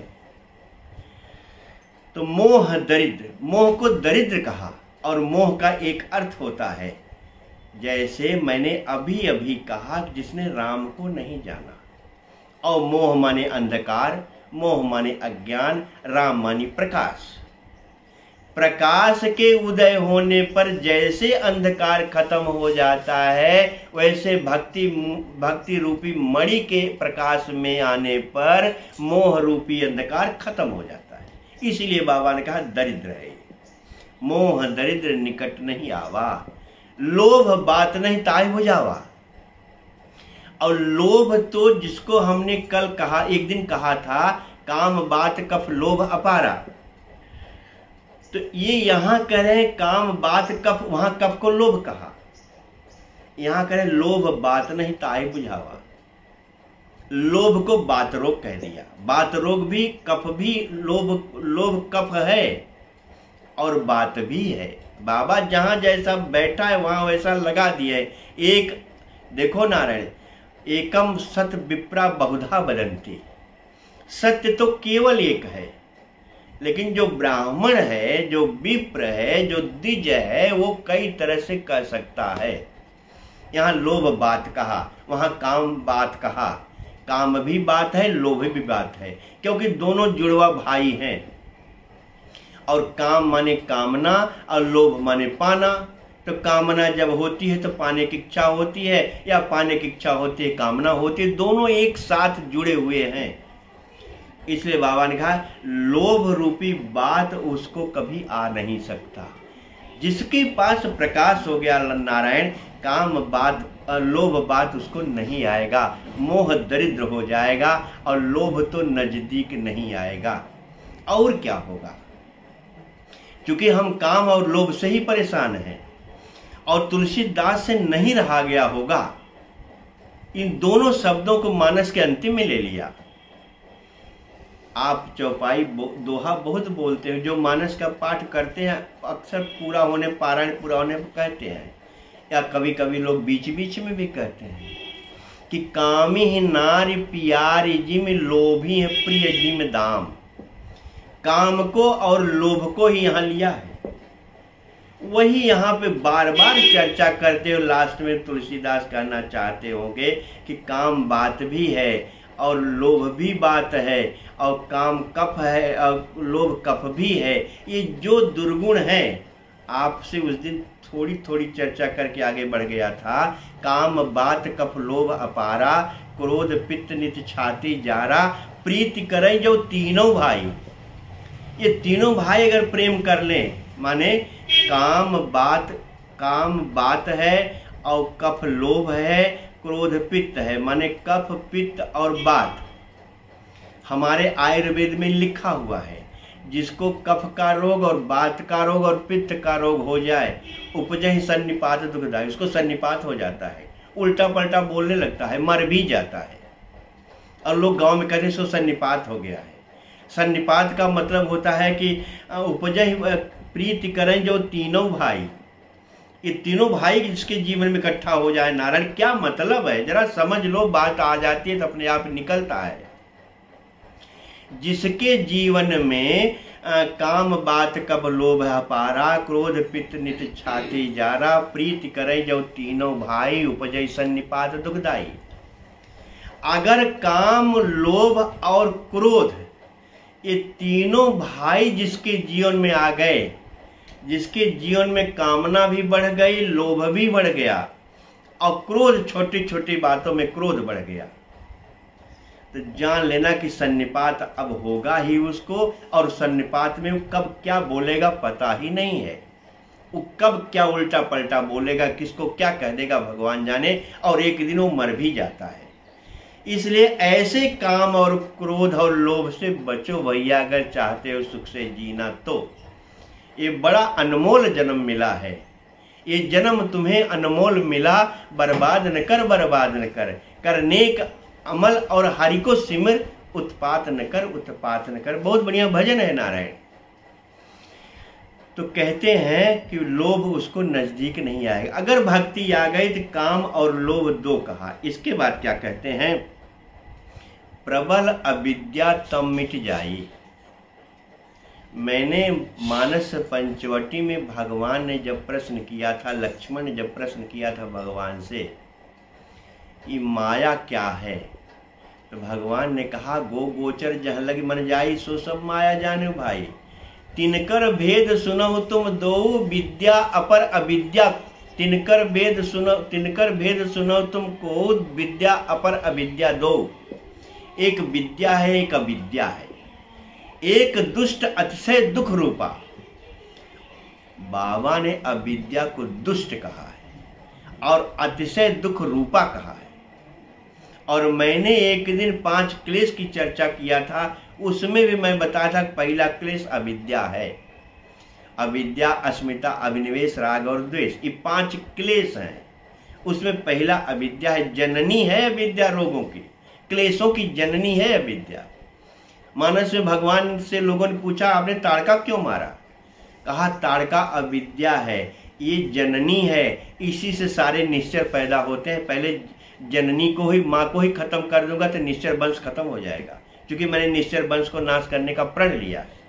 तो मोह दरिद्र, मोह को दरिद्र कहा। और मोह का एक अर्थ होता है, जैसे मैंने अभी अभी कहा, जिसने राम को नहीं जाना। और मोह माने अंधकार, मोह माने अज्ञान, राम माने प्रकाश। प्रकाश के उदय होने पर जैसे अंधकार खत्म हो जाता है, वैसे भक्ति रूपी मणि के प्रकाश में आने पर मोह रूपी अंधकार खत्म हो जाता है। इसीलिए बाबा ने कहा दरिद्र है। मोह दरिद्र निकट नहीं आवा, लोभ बात नहीं ताय हो जावा। और लोभ तो जिसको हमने कल कहा, एक दिन कहा था, काम बात कफ लोभ अपारा। तो ये यहां कह रहे हैं काम बात कफ, वहां कफ को लोभ कहा, यहां कह रहे लोभ बात नहीं ताय बुझावा। लोभ को बात रोग कह दिया। बात रोग भी कफ भी, लोभ कफ है, और बात भी है। बाबा जहां जैसा बैठा है वहां वैसा लगा दिया है। एक देखो नारायण, एकम सत विप्रा बहुधा वदन्ति, सत्य तो केवल एक है, लेकिन जो ब्राह्मण है, जो विप्र है, जो द्विज है, वो कई तरह से कह सकता है। यहाँ लोभ बात कहा, वहां काम बात कहा। काम भी बात है, लोभ भी बात है, क्योंकि दोनों जुड़वा भाई हैं। और काम माने कामना और लोभ माने पाना। तो कामना जब होती है तो पाने की इच्छा होती है, या पाने की इच्छा होती है कामना होती है, दोनों एक साथ जुड़े हुए हैं। इसलिए बाबा ने कहा लोभ रूपी बात उसको कभी आ नहीं सकता। जिसके पास प्रकाश हो गया नारायण, काम बात लोभ बात उसको नहीं आएगा। मोह दरिद्र हो जाएगा और लोभ तो नजदीक नहीं आएगा। और क्या होगा? क्योंकि हम काम और लोभ से ही परेशान हैं, और तुलसीदास से नहीं रहा गया होगा। इन दोनों शब्दों को मानस के अंतिम में ले लिया। आप चौपाई दोहा बहुत बोलते हैं, जो मानस का पाठ करते हैं अक्सर पूरा होने, पारायण पूरा होने पर कहते हैं, या कभी कभी लोग बीच बीच में भी कहते हैं कि कामी ही नारी प्यारी जिम लोभी है प्रिय जिम दाम। काम को और लोभ को ही यहाँ लिया है, वही यहाँ पे बार बार चर्चा करते हो। लास्ट में तुलसीदास कहना चाहते होंगे कि काम बात भी है और लोभ भी बात है, और काम कफ है और लोभ कफ भी है। ये जो दुर्गुण है, आपसे उस दिन थोड़ी थोड़ी चर्चा करके आगे बढ़ गया था। काम बात कफ लोभ अपारा, क्रोध पित्त नित छाती जारा, प्रीति करे जो तीनों भाई। ये तीनों भाई अगर प्रेम कर लें, माने काम बात है और कफ लोभ है, क्रोध पित्त है, माने कफ पित्त और बात। हमारे आयुर्वेद में लिखा हुआ है, जिसको कफ का रोग और बात का रोग और पित्त का रोग हो जाए, उपजहि सन्निपात दुखदाई, उसको सन्निपात हो जाता है, उल्टा पलटा बोलने लगता है, मर भी जाता है। और लोग गांव में कहते हैं सो सन्निपात हो गया है। सन्निपात का मतलब होता है कि उपजहि प्रीति करें जो तीनों भाई। ये तीनों भाई जिसके जीवन में इकट्ठा हो जाए, नारायण क्या मतलब है? जरा समझ लो, बात आ जाती है तो अपने आप निकलता है। जिसके जीवन में काम बात कब लोभ अपारा, क्रोध पित्त नित छाती जारा, प्रीति करे जो तीनों भाई, उपजय सन्निपात दुखदाई। अगर काम लोभ और क्रोध ये तीनों भाई जिसके जीवन में आ गए, जिसके जीवन में कामना भी बढ़ गई, लोभ भी बढ़ गया, और क्रोध, छोटी छोटी बातों में क्रोध बढ़ गया, तो जान लेना कि सन्निपात अब होगा ही उसको। और सन्निपात में कब क्या बोलेगा पता ही नहीं है। वो कब क्या उल्टा पलटा बोलेगा, किसको क्या कह देगा भगवान जाने, और एक दिन वो मर भी जाता है। इसलिए ऐसे काम और क्रोध और लोभ से बचो भैया, अगर चाहते हो सुख से जीना तो। ये बड़ा अनमोल जन्म मिला है, ये जन्म तुम्हें अनमोल मिला। बर्बाद न कर, बर्बाद न कर, कर नेक अमल और हरि को सिमर, उत्पात न कर, उत्पात न कर। बहुत बढ़िया भजन है नारायण। तो कहते हैं कि लोभ उसको नजदीक नहीं आएगा। अगर भक्ति आ गई तो काम और लोभ दो कहा। इसके बाद क्या कहते हैं? प्रबल अविद्या तम मिट जाई। मैंने मानस पंचवटी में भगवान ने जब प्रश्न किया था, लक्ष्मण ने जब प्रश्न किया था भगवान से, ये माया क्या है, तो भगवान ने कहा गो गोचर जह लग मन जाई, सो सब माया जाने भाई। तिनकर भेद सुनहु तुम दो, विद्या अपर अविद्या। तिनकर भेद सुनहु तुम को, विद्या अपर अविद्या दो। एक विद्या है, एक अविद्या है। एक दुष्ट अतिशय दुख रूपा। बाबा ने अविद्या को दुष्ट कहा है और अतिशय दुख रूपा कहा है। और मैंने एक दिन 5 क्लेश की चर्चा किया था, उसमें भी मैं बताया था पहला क्लेश अविद्या है। अविद्या, अस्मिता, अभिनिवेश, राग और द्वेष, ये 5 क्लेश हैं। उसमें पहला अविद्या है। जननी है अविद्या रोगों की, क्लेशों की जननी है अविद्या। मानस में भगवान से लोगों ने पूछा आपने ताड़का क्यों मारा? कहा ताड़का अविद्या है, ये जननी है, इसी से सारे निश्चर पैदा होते हैं। पहले जननी को ही, माँ को ही खत्म कर दूंगा तो निश्चर वंश खत्म हो जाएगा, क्योंकि मैंने निश्चर वंश को नाश करने का प्रण लिया है।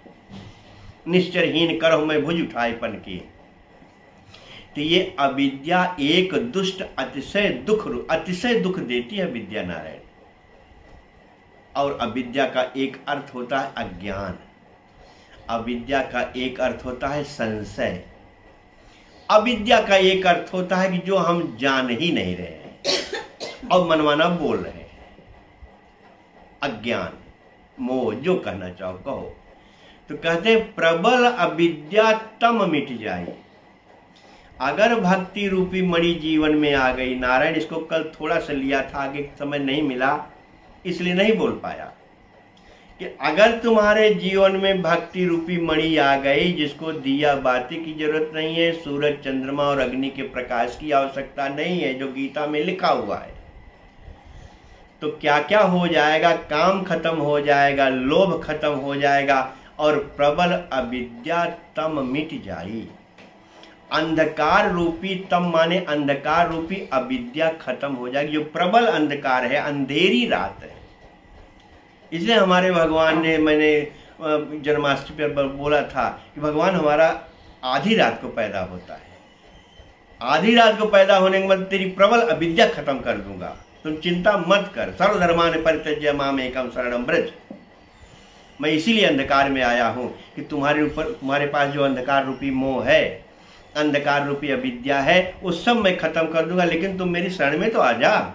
निश्चरहीन करहु मैं भुज उठाएपन की। तो ये अविद्या एक दुष्ट अतिशय दुख देती है विद्या नारायण। और अविद्या का एक अर्थ होता है अज्ञान, अविद्या का एक अर्थ होता है संशय, अविद्या का एक अर्थ होता है कि जो हम जान ही नहीं रहे हैं और मनमाना बोल रहे हैं। अज्ञान, मोह, जो कहना चाहो कहो। तो कहते हैं प्रबल अविद्या तम मिट जाए। अगर भक्ति रूपी मणि जीवन में आ गई, नारायण इसको कल थोड़ा सा लिया था, आगे समय नहीं मिला इसलिए नहीं बोल पाया, कि अगर तुम्हारे जीवन में भक्ति रूपी मणि आ गई, जिसको दिया बाती की जरूरत नहीं है, सूरज चंद्रमा और अग्नि के प्रकाश की आवश्यकता नहीं है, जो गीता में लिखा हुआ है, तो क्या क्या हो जाएगा? काम खत्म हो जाएगा, लोभ खत्म हो जाएगा और प्रबल अविद्या तम मिट जाई। अंधकार रूपी तम माने अंधकार रूपी अविद्या खत्म हो जाएगी। जो प्रबल अंधकार है, अंधेरी रात है। इसलिए हमारे भगवान ने, मैंने जन्माष्टमी पर बोला था कि भगवान हमारा आधी रात को पैदा होता है, आधी रात को पैदा होने के बाद तेरी प्रबल अविद्या खत्म कर दूंगा, तुम चिंता मत कर। सर्वधर्मान् परित्यज्य माम एकम शरणं व्रज। मैं इसीलिए अंधकार में आया हूं कि तुम्हारे पास जो अंधकार रूपी मोह है, अंधकार रूपी अविद्या है, उस सब मैं खत्म कर दूंगा, लेकिन तुम मेरी शरण में तो आ जा।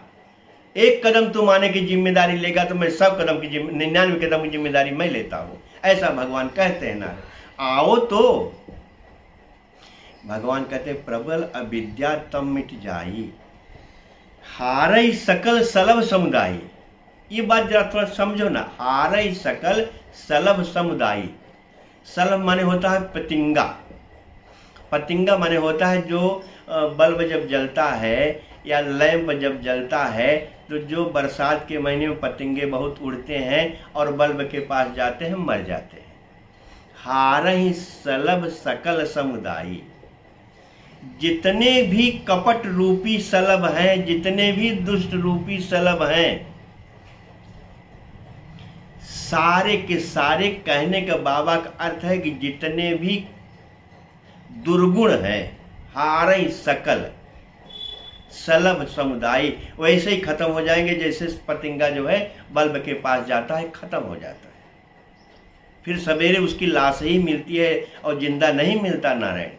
एक कदम तुम आने की जिम्मेदारी लेगा तो मैं 99 कदम की जिम्मेदारी मैं लेता हूं, ऐसा भगवान कहते हैं ना। आओ तो भगवान कहते प्रबल अविद्या तम मिट जाई, हारई सकल सलभ समुदाय। ये बात जरा थोड़ा समझो ना, हारई सकल सलभ समुदाय। सलभ माने होता है पतिंगा, पतिंगा माने होता है जो बल्ब जब जलता है या लैंप जब जलता है तो जो बरसात के महीने में पतिंगे बहुत उड़ते हैं और बल्ब के पास जाते हैं, मर जाते हैं। हारहि सलभ सकल समुदाय। जितने भी कपट रूपी सलभ हैं, जितने भी दुष्ट रूपी सलभ हैं, सारे के सारे, कहने का बाबा का अर्थ है कि जितने भी दुर्गुण है, हारई सकल सलभ समुदाय, वैसे ही खत्म हो जाएंगे जैसे पतिंगा जो है बल्ब के पास जाता है, खत्म हो जाता है। फिर सवेरे उसकी लाश ही मिलती है और जिंदा नहीं मिलता नारायण।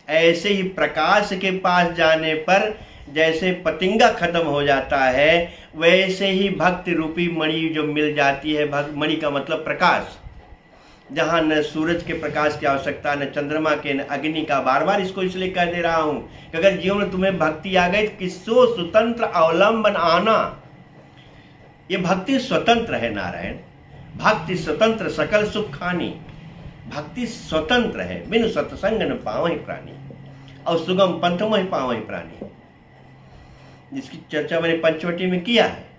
ऐसे ही प्रकाश के पास जाने पर जैसे पतिंगा खत्म हो जाता है, वैसे ही भक्ति रूपी मणि जो मिल जाती है, मणि का मतलब प्रकाश, जहां न सूरज के प्रकाश की आवश्यकता, न चंद्रमा के, न अग्नि का। बार बार इसको इसलिए कह दे रहा हूं कि अगर जीवन में तुम्हें भक्ति आ गई तो किसो स्वतंत्र अवलंबन आना। ये भक्ति स्वतंत्र है नारायण, भक्ति स्वतंत्र सकल सुख खानी। भक्ति स्वतंत्र है, बिनु सत्संग न पावहि प्राणी, और सुगम पंथ में पावहि प्राणी, जिसकी चर्चा मैंने पंचवटी में किया है।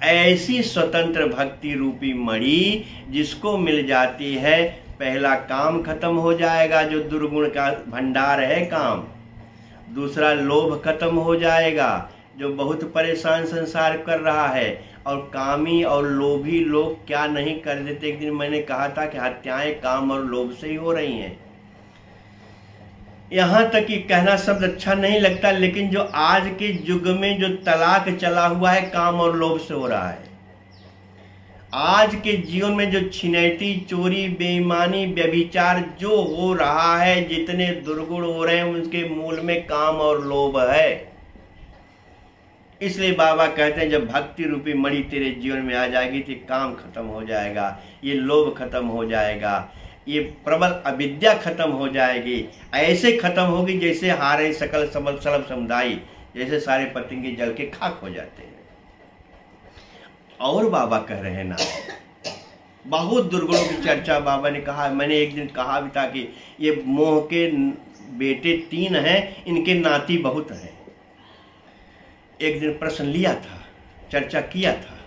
ऐसी स्वतंत्र भक्ति रूपी मणि जिसको मिल जाती है, पहला काम खत्म हो जाएगा, जो दुर्गुण का भंडार है काम। दूसरा लोभ खत्म हो जाएगा, जो बहुत परेशान संसार कर रहा है। और कामी और लोभी लोग क्या नहीं कर देते। एक दिन मैंने कहा था कि हत्याएं काम और लोभ से ही हो रही हैं। यहां तक कि कहना शब्द अच्छा नहीं लगता, लेकिन जो आज के युग में जो तलाक चला हुआ है, काम और लोभ से हो रहा है। आज के जीवन में जो छिनैती, चोरी, बेईमानी, व्यभिचार जो हो रहा है, जितने दुर्गुण हो रहे हैं, उनके मूल में काम और लोभ है। इसलिए बाबा कहते हैं जब भक्ति रूपी मणि तेरे जीवन में आ जाएगी तो काम खत्म हो जाएगा, ये लोभ खत्म हो जाएगा, ये प्रबल अविद्या खत्म हो जाएगी। ऐसे खत्म होगी जैसे हारे सकल सबल सलभ समुदाय, जैसे सारे पतंगे जल के खाक हो जाते हैं। और बाबा कह रहे हैं ना, बहुत दुर्गुणों की चर्चा बाबा ने कहा। मैंने एक दिन कहा भी था कि ये मोह के बेटे 3 हैं, इनके नाती बहुत हैं। एक दिन प्रश्न लिया था, चर्चा किया था,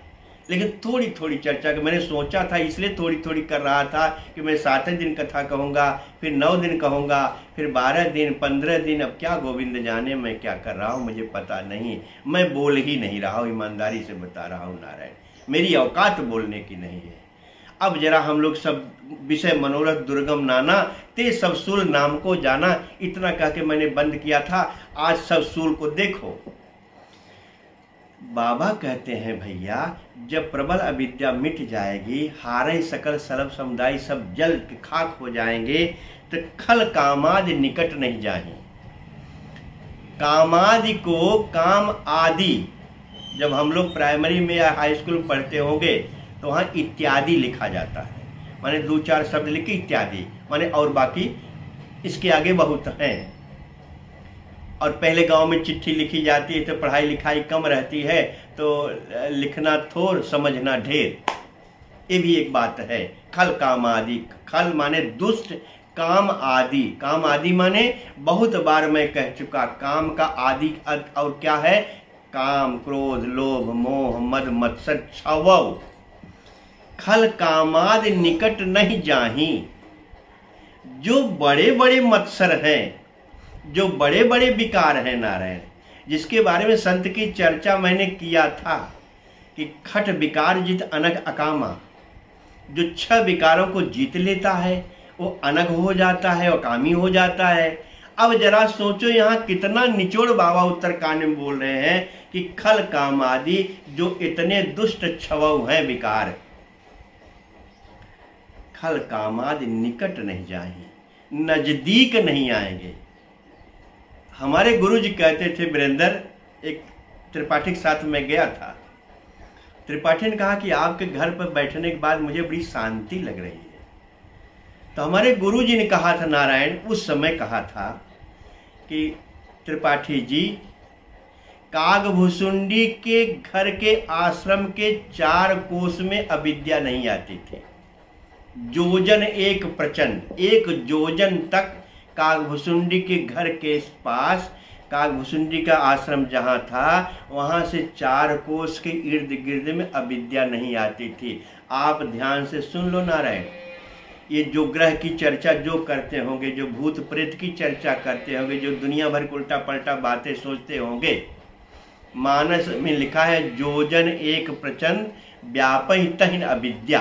लेकिन थोड़ी थोड़ी चर्चा कर, मैंने सोचा था इसलिए थोड़ी थोड़ी कर रहा था कि मैं 7 दिन कथा कहूँगा, फिर 9 दिन कहूँगा, फिर 12 दिन, 15 दिन। अब क्या गोविंद जाने मैं क्या कर रहा हूँ, मुझे पता नहीं। मैं बोल ही नहीं रहा हूँ, ईमानदारी से बता रहा हूँ नारायण, मेरी औकात बोलने की नहीं है। अब जरा हम लोग सब विषय मनोरथ दुर्गम नाना ते सब सूल नाम को जाना, इतना कह के मैंने बंद किया था। आज सब सूल को देखो। बाबा कहते हैं भैया, जब प्रबल अविद्या मिट जाएगी, हारे सकल सर्व समुदाय सब जल के खाक हो जाएंगे, तो खल कामादि निकट नहीं जाए। कामादि को काम आदि, जब हम लोग प्राइमरी में या हाई स्कूल में पढ़ते होंगे तो वहाँ इत्यादि लिखा जाता है, माने 2-4 शब्द लिखे इत्यादि, माने और बाकी इसके आगे बहुत हैं। और पहले गांव में चिट्ठी लिखी जाती है तो पढ़ाई लिखाई कम रहती है, तो लिखना थोड़ समझना ढेर, ये भी एक बात है। खल काम आदि, खल माने दुष्ट, काम आदि, काम आदि माने बहुत बार मैं कह चुका, काम का आदि और क्या है, काम, क्रोध, लोभ, मोह, मद, मत्सर, छवौ। खल कामादि निकट नहीं जाही। जो बड़े बड़े मत्सर हैं, जो बड़े बड़े विकार हैं नारायण, जिसके बारे में संत की चर्चा मैंने किया था कि खट विकार जित अनग अकामा, जो 6 विकारों को जीत लेता है वो अनग हो जाता है, अकामी हो जाता है। अब जरा सोचो यहाँ कितना निचोड़ बाबा उत्तरकांड में बोल रहे हैं कि खल काम आदि जो इतने दुष्ट छवौ हैं विकार, खल कामादि निकट नहीं जाएंगे, नजदीक नहीं आएंगे। हमारे गुरु जी कहते थे, वीरेंद्र, एक त्रिपाठी के साथ में गया था, त्रिपाठी ने कहा कि आपके घर पर बैठने के बाद मुझे बड़ी शांति लग रही है। तो हमारे गुरु जी ने कहा था, नारायण उस समय कहा था कि त्रिपाठी जी, कागभुसुंडी के घर के आश्रम के 4 कोस में अविद्या नहीं आती थी। जोजन एक प्रचंड, 1 जोजन तक कागभुसुंडी के घर के पास, कागभुसुंडी का आश्रम जहाँ था वहाँ से 4 कोस के इर्द गिर्द में अविद्या नहीं आती थी। आप ध्यान से सुन लो नारायण, ये जो ग्रह की चर्चा जो करते होंगे, जो भूत प्रेत की चर्चा करते होंगे, जो दुनिया भर की उल्टा पलटा बातें सोचते होंगे, मानस में लिखा है जोजन एक प्रचंड व्यापही तहिन अविद्या।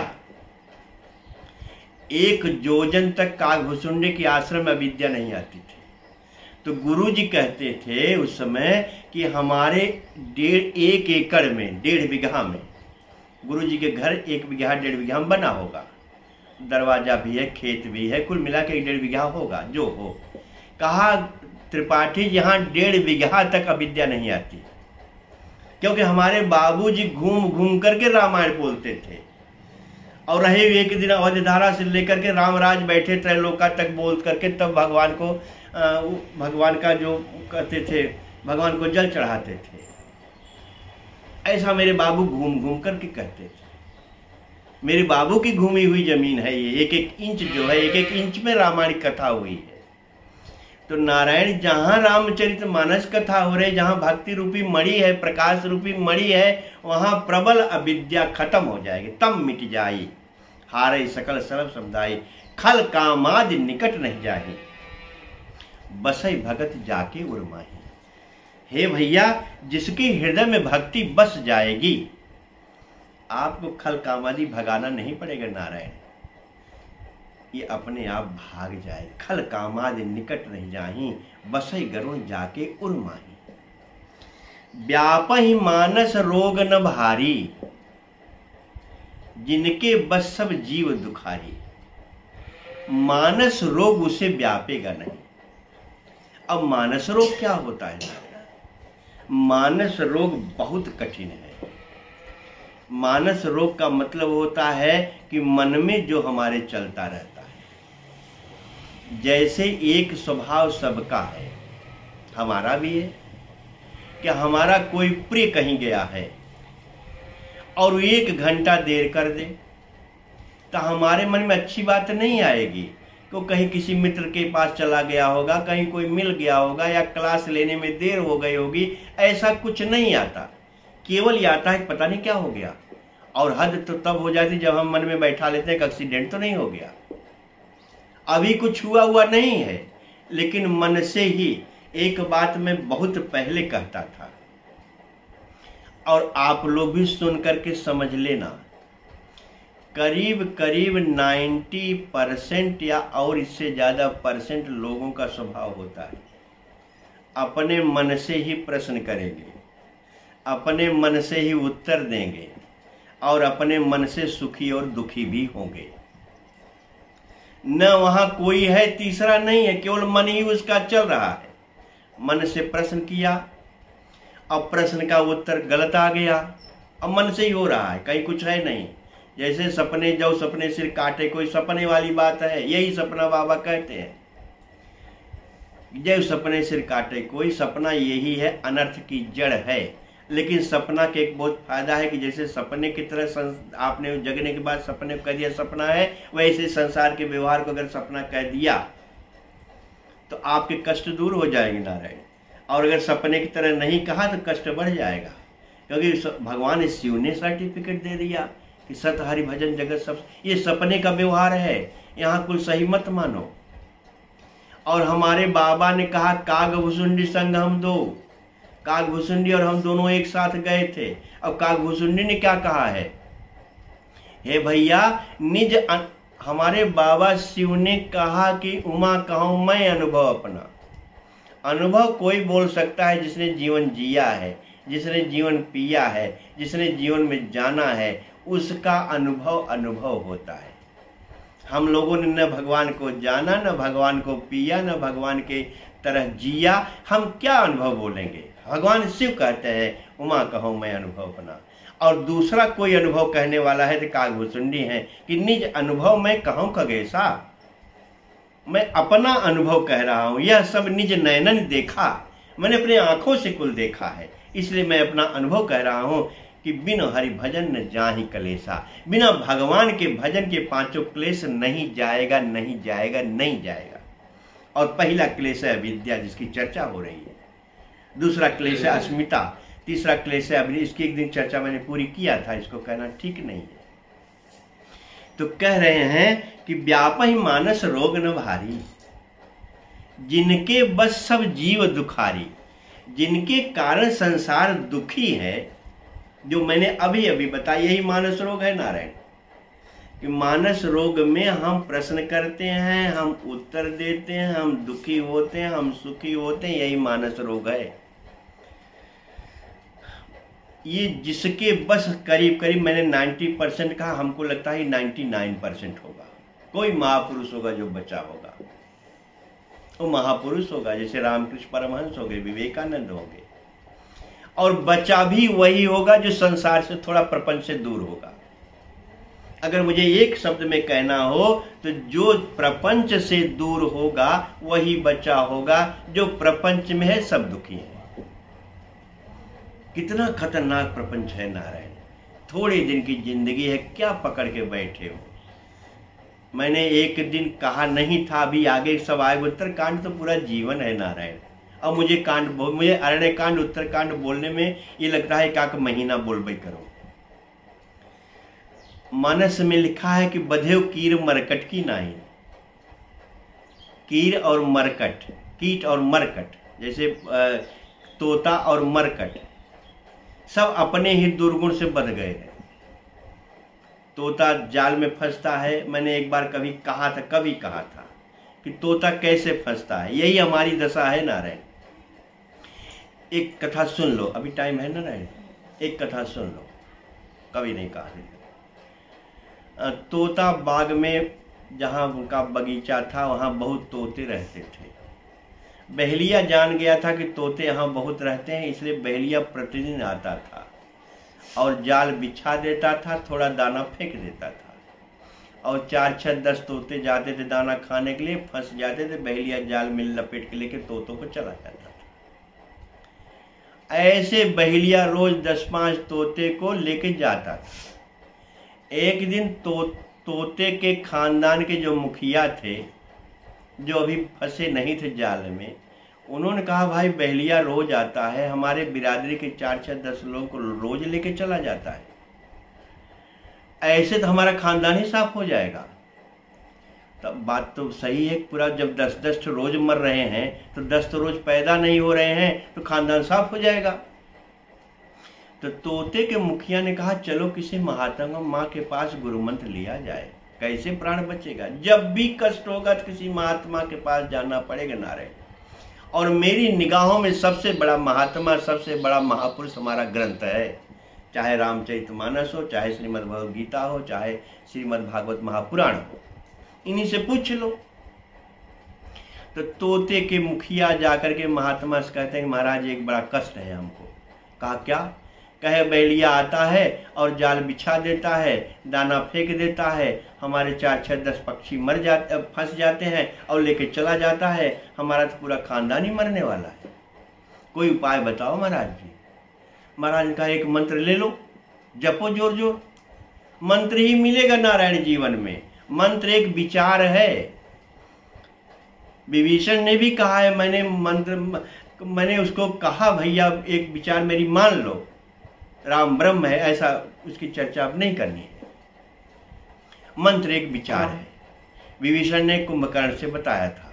1 जोजन तक कागभुसुंडी के आश्रम में अविद्या नहीं आती थी। तो गुरु जी कहते थे उस समय कि हमारे 1 एकड़ में 1.5 बीघा में, गुरु जी के घर 1 बीघा 1.5 बीघा में बना होगा, दरवाजा भी है, खेत भी है, कुल मिला के 1.5 बीघा होगा जो हो। कहा त्रिपाठी यहाँ 1.5 बीघा तक अविद्या नहीं आती, क्योंकि हमारे बाबूजी घूम घूम करके रामायण बोलते थे। और रहे एक दिन अवधिधारा से लेकर के रामराज बैठे त्रैलोका तक बोल करके तब भगवान को, भगवान का जो कहते थे, भगवान को जल चढ़ाते थे। ऐसा मेरे बाबू घूम घूम करके कहते थे। मेरे बाबू की घूमी हुई जमीन है ये, 1-1 इंच जो है, 1-1 इंच में रामायण कथा हुई है। तो नारायण जहाँ रामचरितमानस कथा हो रही, जहाँ भक्ति रूपी मणि है, प्रकाश रूपी मणि है, वहाँ प्रबल अविद्या खत्म हो जाएगी, तब मिट जाई। हारे सकल सर्व समुदाय, खल कामादि निकट नहीं जाही, बसई भगत जाके उर्माही। हे भैया, जिसके हृदय में भक्ति बस जाएगी, आपको खल कामादि भगाना नहीं पड़ेगा नारायण, ये अपने आप भाग जाए। खल कामादि निकट नहीं जाही, बसई गरुण जाके उर्माही। व्यापहि मानस रोग न भारी, जिनके बस सब जीव दुखारी। मानस रोग उसे व्यापेगा नहीं। अब मानस रोग क्या होता है? मानस रोग बहुत कठिन है। मानस रोग का मतलब होता है कि मन में जो हमारे चलता रहता है। जैसे एक स्वभाव सबका है, हमारा भी है कि हमारा कोई प्रिय कहीं गया है और 1 घंटा देर कर दे तो हमारे मन में अच्छी बात नहीं आएगी कि कहीं किसी मित्र के पास चला गया होगा, कहीं कोई मिल गया होगा, या क्लास लेने में देर हो गई होगी। ऐसा कुछ नहीं आता, केवल ये आता है पता नहीं क्या हो गया। और हद तो तब हो जाती जब हम मन में बैठा लेते हैं कि एक्सीडेंट तो नहीं हो गया, अभी कुछ हुआ नहीं है, लेकिन मन से ही एक बात मैं बहुत पहले कहता था और आप लोग भी सुन करके समझ लेना, करीब करीब 90% या और इससे ज़्यादा परसेंट लोगों का स्वभाव होता है अपने मन से ही प्रश्न करेंगे, अपने मन से ही उत्तर देंगे और अपने मन से सुखी और दुखी भी होंगे। न वहां कोई है तीसरा नहीं है, केवल मन ही उसका चल रहा है। मन से प्रश्न किया, अब प्रश्न का उत्तर गलत आ गया, अब मन से ही हो रहा है, कहीं कुछ है नहीं। जैसे सपने जाओ सपने सिर काटे, कोई सपने वाली बात है, यही सपना बाबा कहते हैं, जय सपने सिर काटे, कोई सपना यही है, अनर्थ की जड़ है। लेकिन सपना के एक बहुत फायदा है कि जैसे सपने की तरह आपने जगने के बाद सपने कह दिया सपना है, वैसे संसार के व्यवहार को अगर सपना कह दिया तो आपके कष्ट दूर हो जाएंगे नारायण। और अगर सपने की तरह नहीं कहा तो कष्ट बढ़ जाएगा, क्योंकि भगवान शिव ने सर्टिफिकेट दे दिया कि सत हरि भजन जगत सब, ये सपने का व्यवहार है, यहाँ कुल सही मत मानो। और हमारे बाबा ने कहा काग भुसुंडी संग हम दो, काग भुसुंडी और हम दोनों एक साथ गए थे। अब काग भुसुंडी ने क्या कहा है, हे भैया निज हमारे बाबा शिव ने कहा कि उमा कहूं मैं अनुभव अपना। अनुभव कोई बोल सकता है जिसने जीवन जिया है, जिसने जीवन पिया है, जिसने जीवन में जाना है, उसका अनुभव अनुभव होता है। हम लोगों ने न भगवान को जाना, न भगवान को पिया, न भगवान के तरह जिया, हम क्या अनुभव बोलेंगे। भगवान शिव कहते हैं उमा कहो मैं अनुभव अपना, और दूसरा कोई अनुभव कहने वाला है तो कागभूषुंडी है कि निज अनुभव मैं कहूं खगेशा, मैं अपना अनुभव कह रहा हूं, यह सब निज नयनन देखा, मैंने अपने आंखों से कुल देखा है, इसलिए मैं अपना अनुभव कह रहा हूं कि बिन हरि भजन न जाहि कलेसा, बिना भगवान के भजन के पांचों क्लेश नहीं जाएगा, नहीं जाएगा, नहीं जाएगा। और पहला क्लेश है अविद्या जिसकी चर्चा हो रही है, दूसरा क्लेश है अस्मिता, तीसरा क्लेश है अभिनय, इसकी एक दिन चर्चा मैंने पूरी किया था, इसको कहना ठीक नहीं है। तो कह रहे हैं कि व्यापहि मानस रोग न भारी, जिनके बस सब जीव दुखारी, जिनके कारण संसार दुखी है, जो मैंने अभी अभी बताया यही मानस रोग है नारायण। कि मानस रोग में हम प्रश्न करते हैं, हम उत्तर देते हैं, हम दुखी होते हैं, हम सुखी होते हैं, यही मानस रोग है। ये जिसके बस करीब करीब मैंने 90% कहा, हमको लगता है 99% होगा। कोई महापुरुष होगा जो बचा होगा, वो महापुरुष होगा, जैसे रामकृष्ण परमहंस हो गए, विवेकानंद हो गए, और बचा भी वही होगा जो संसार से थोड़ा प्रपंच से दूर होगा। अगर मुझे एक शब्द में कहना हो तो जो प्रपंच से दूर होगा वही बचा होगा, जो प्रपंच में है सब दुखी है। कितना खतरनाक प्रपंच है नारायण, थोड़े दिन की जिंदगी है, क्या पकड़ के बैठे हो। मैंने एक दिन कहा नहीं था, अभी आगे सब आए, उत्तर कांड तो पूरा जीवन है नारायण। अब मुझे मुझे अरण्य कांड उत्तर कांड बोलने में ये लगता है कि महीना बोलबे करो। मानस में लिखा है कि बधेव कीर मरकट की नाही, कीर और मरकट, कीट और मरकट, जैसे तोता और मरकट सब अपने ही दुर्गुण से बध गए हैं। तोता जाल में फंसता है, मैंने एक बार कभी कहा था कि तोता कैसे फंसता है, यही हमारी दशा है नारायण। एक कथा सुन लो, अभी टाइम है नारायण, एक कथा सुन लो, कभी नहीं कहा। तोता बाग में जहाँ उनका बगीचा था वहाँ बहुत तोते रहते थे। बहेलिया जान गया था कि तोते यहाँ बहुत रहते हैं, इसलिए बहेलिया प्रतिदिन आता था और जाल बिछा देता था, थोड़ा दाना फेंक देता था, और 4, 6, 10 तोते जाते थे दाना खाने के लिए, फंस जाते थे, बहेलिया जाल में लपेट के लेके तोतों को चला जाता था। ऐसे बहेलिया रोज 10-5 तोते को लेके जाता था। एक दिन तोते के खानदान के जो मुखिया थे, जो अभी फंसे नहीं थे जाल में, उन्होंने कहा भाई बहेलिया रोज आता है, हमारे बिरादरी के 4, 6, 10 लोगों को रोज लेके चला जाता है, ऐसे तो हमारा खानदान ही साफ हो जाएगा। तब बात तो सही है, पूरा जब 10-10 रोज मर रहे हैं तो 10 तो रोज पैदा नहीं हो रहे हैं तो खानदान साफ हो जाएगा। तो तोते के मुखिया ने कहा चलो किसी महात्मा माँ के पास गुरु मंत्र लिया जाए, कैसे प्राण बचेगा। जब भी कष्ट होगा तो किसी महात्मा के पास जाना पड़ेगा नारायण। और मेरी निगाहों में सबसे बड़ा महात्मा, सबसे बड़ा महापुरुष हमारा ग्रंथ है, चाहे रामचरितमानस हो, चाहे श्रीमद् भगवद गीता हो, चाहे श्रीमद् भागवत महापुराण हो, इन्हीं से पूछ लो। तो तोते के मुखिया जाकर के महात्मा से कहते हैं महाराज एक बड़ा कष्ट है हमको। कहा क्या? कहे बहेलिया आता है और जाल बिछा देता है, दाना फेंक देता है, हमारे 4-6-10 पक्षी फंस जाते हैं और लेके चला जाता है, हमारा तो पूरा खानदान ही मरने वाला है, कोई उपाय बताओ महाराज जी। महाराज ने कहा एक मंत्र ले लो, जपो जोर जोर, मंत्र ही मिलेगा नारायण जीवन में। मंत्र एक विचार है। विभीषण ने भी कहा है मैंने उसको कहा भैया एक विचार मेरी मान लो, राम ब्रह्म है, ऐसा उसकी चर्चा अब नहीं करनी है। मंत्र एक विचार है। विभीषण ने कुंभकर्ण से बताया था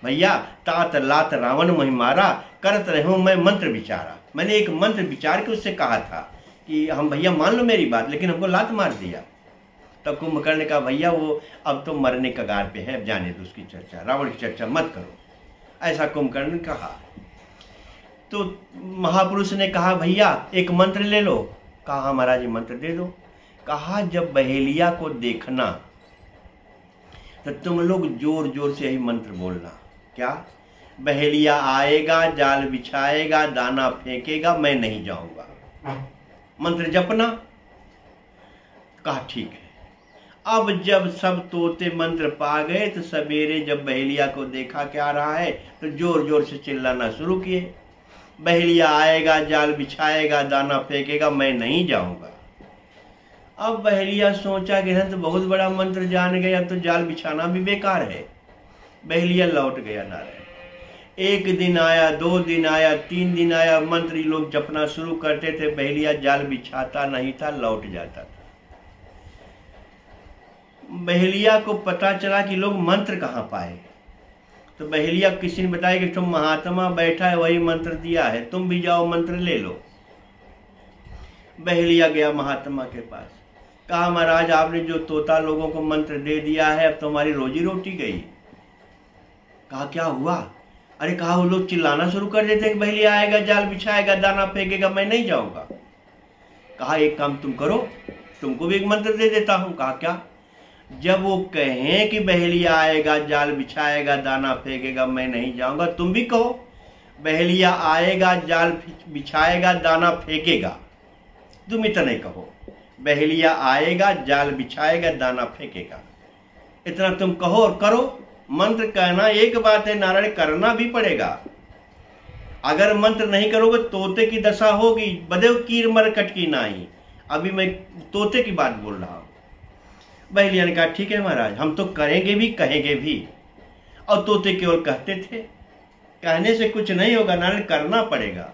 भैया तात लात रावण मोहि मारा, करत रहूं मैं मंत्र विचारा। मैंने एक मंत्र विचार के उससे कहा था कि हम भैया मान लो मेरी बात, लेकिन हमको लात मार दिया। तब कुंभकर्ण ने कहा भैया वो अब तो मरने कगार पे है, अब जाने दो उसकी चर्चा, रावण की चर्चा मत करो, ऐसा कुंभकर्ण ने कहा। तो महापुरुष ने कहा भैया एक मंत्र ले लो। कहा महाराज मंत्र दे दो। कहा जब बहेलिया को देखना तो तुम लोग जोर जोर से यही मंत्र बोलना। क्या? बहेलिया आएगा, जाल बिछाएगा, दाना फेंकेगा, मैं नहीं जाऊंगा। मंत्र जपना। कहा ठीक है। अब जब सब तोते मंत्र पा गए तो सवेरे जब बहेलिया को देखा क्या रहा है तो जोर जोर से चिल्लाना शुरू किए, बहेलिया आएगा, जाल बिछाएगा, दाना फेंकेगा, मैं नहीं जाऊंगा। अब बहेलिया सोचा कि तो बहुत बड़ा मंत्र जान गया, तो जाल बिछाना भी बेकार है। बहेलिया लौट गया नारायण। 1 दिन आया, 2 दिन आया, 3 दिन आया, मंत्री लोग जपना शुरू करते थे, बहेलिया जाल बिछाता नहीं था, लौट जाता था। बहेलिया को पता चला कि लोग मंत्र कहाँ पाए, तो बहेलिया किसी ने बताया कि तुम महात्मा बैठा है वही मंत्र दिया है, तुम भी जाओ मंत्र ले लो। बहेलिया गया महात्मा के पास। कहा महाराज आपने जो तोता लोगों को मंत्र दे दिया है अब तो हमारी रोजी रोटी गई। कहा क्या हुआ? अरे कहा वो लोग चिल्लाना शुरू कर देते हैं कि बहेलिया आएगा, जाल बिछाएगा, दाना फेंकेगा, मैं नहीं जाऊंगा। कहा एक काम तुम करो, तुमको भी एक मंत्र दे देता हूं। कहा क्या? जब वो कहें कि बहेलिया आएगा, जाल बिछाएगा, दाना फेंकेगा, मैं नहीं जाऊंगा, तुम भी कहो बहेलिया आएगा, जाल बिछाएगा, दाना फेंकेगा। तुम इतना कहो बहेलिया आएगा, जाल बिछाएगा, दाना फेंकेगा। इतना तुम कहो और करो। मंत्र कहना एक बात है नारायण, करना भी पड़ेगा। अगर मंत्र नहीं करोगे तोते की दशा होगी, बदे कीर मर कटकी नाही। अभी मैं तोते की बात बोल रहा हूं। बहेलिया ने कहा ठीक है महाराज, हम तो करेंगे भी कहेंगे भी। और तोते केवल कहते थे, कहने से कुछ नहीं होगा नारायण, करना पड़ेगा।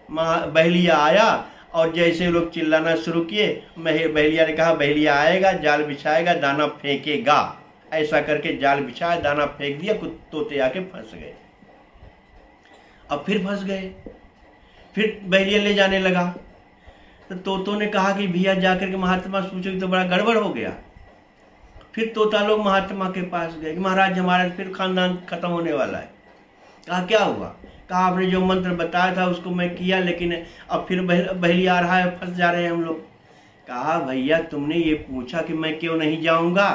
बहेलिया आया और जैसे लोग चिल्लाना शुरू किए, बहेलिया ने कहा बहेलिया आएगा, जाल बिछाएगा, दाना फेंकेगा। ऐसा करके जाल बिछाया, दाना फेंक दिया, कुछ तोते आके फंस गए। अब फिर फंस गए, फिर बहेलिया ले जाने लगा। तो तोतों ने कहा कि भैया जाकर के महात्मा से पूछो कि तो बड़ा गड़बड़ हो गया। फिर तोता लोग महात्मा के पास गए कि महाराज हमारा फिर खानदान खत्म होने वाला है। कहा क्या हुआ? कहा आपने जो मंत्र बताया था उसको मैं किया, लेकिन अब फिर बहेलिया आ रहा है, फंस जा रहे हैं हम लोग। कहा भैया तुमने ये पूछा कि मैं क्यों नहीं जाऊंगा?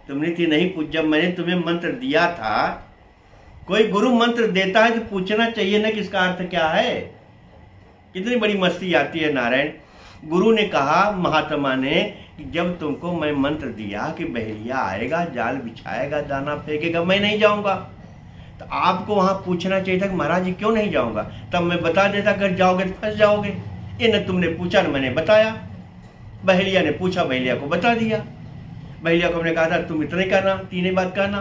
तुमने तो नहीं पूछ, जब मैंने तुम्हें मंत्र दिया था, कोई गुरु मंत्र देता है तो पूछना चाहिए ना कि इसका अर्थ क्या है। कितनी बड़ी मस्ती आती है नारायण। गुरु ने कहा महात्मा ने कि जब तुमको मैं मंत्र दिया कि बहेलिया आएगा, जाल बिछाएगा, दाना फेंकेगा, मैं नहीं जाऊंगा, तो आपको वहां पूछना चाहिए था कि महाराज जी क्यों नहीं जाऊंगा, तब मैं बता देता अगर जाओगे तो फंस जाओगे। ये न तुमने पूछा न मैंने बताया। बहेलिया ने पूछा, बहेलिया को बता दिया। बहेलिया को हमने कहा था तुम इतना ही करना, 3 बात कहना।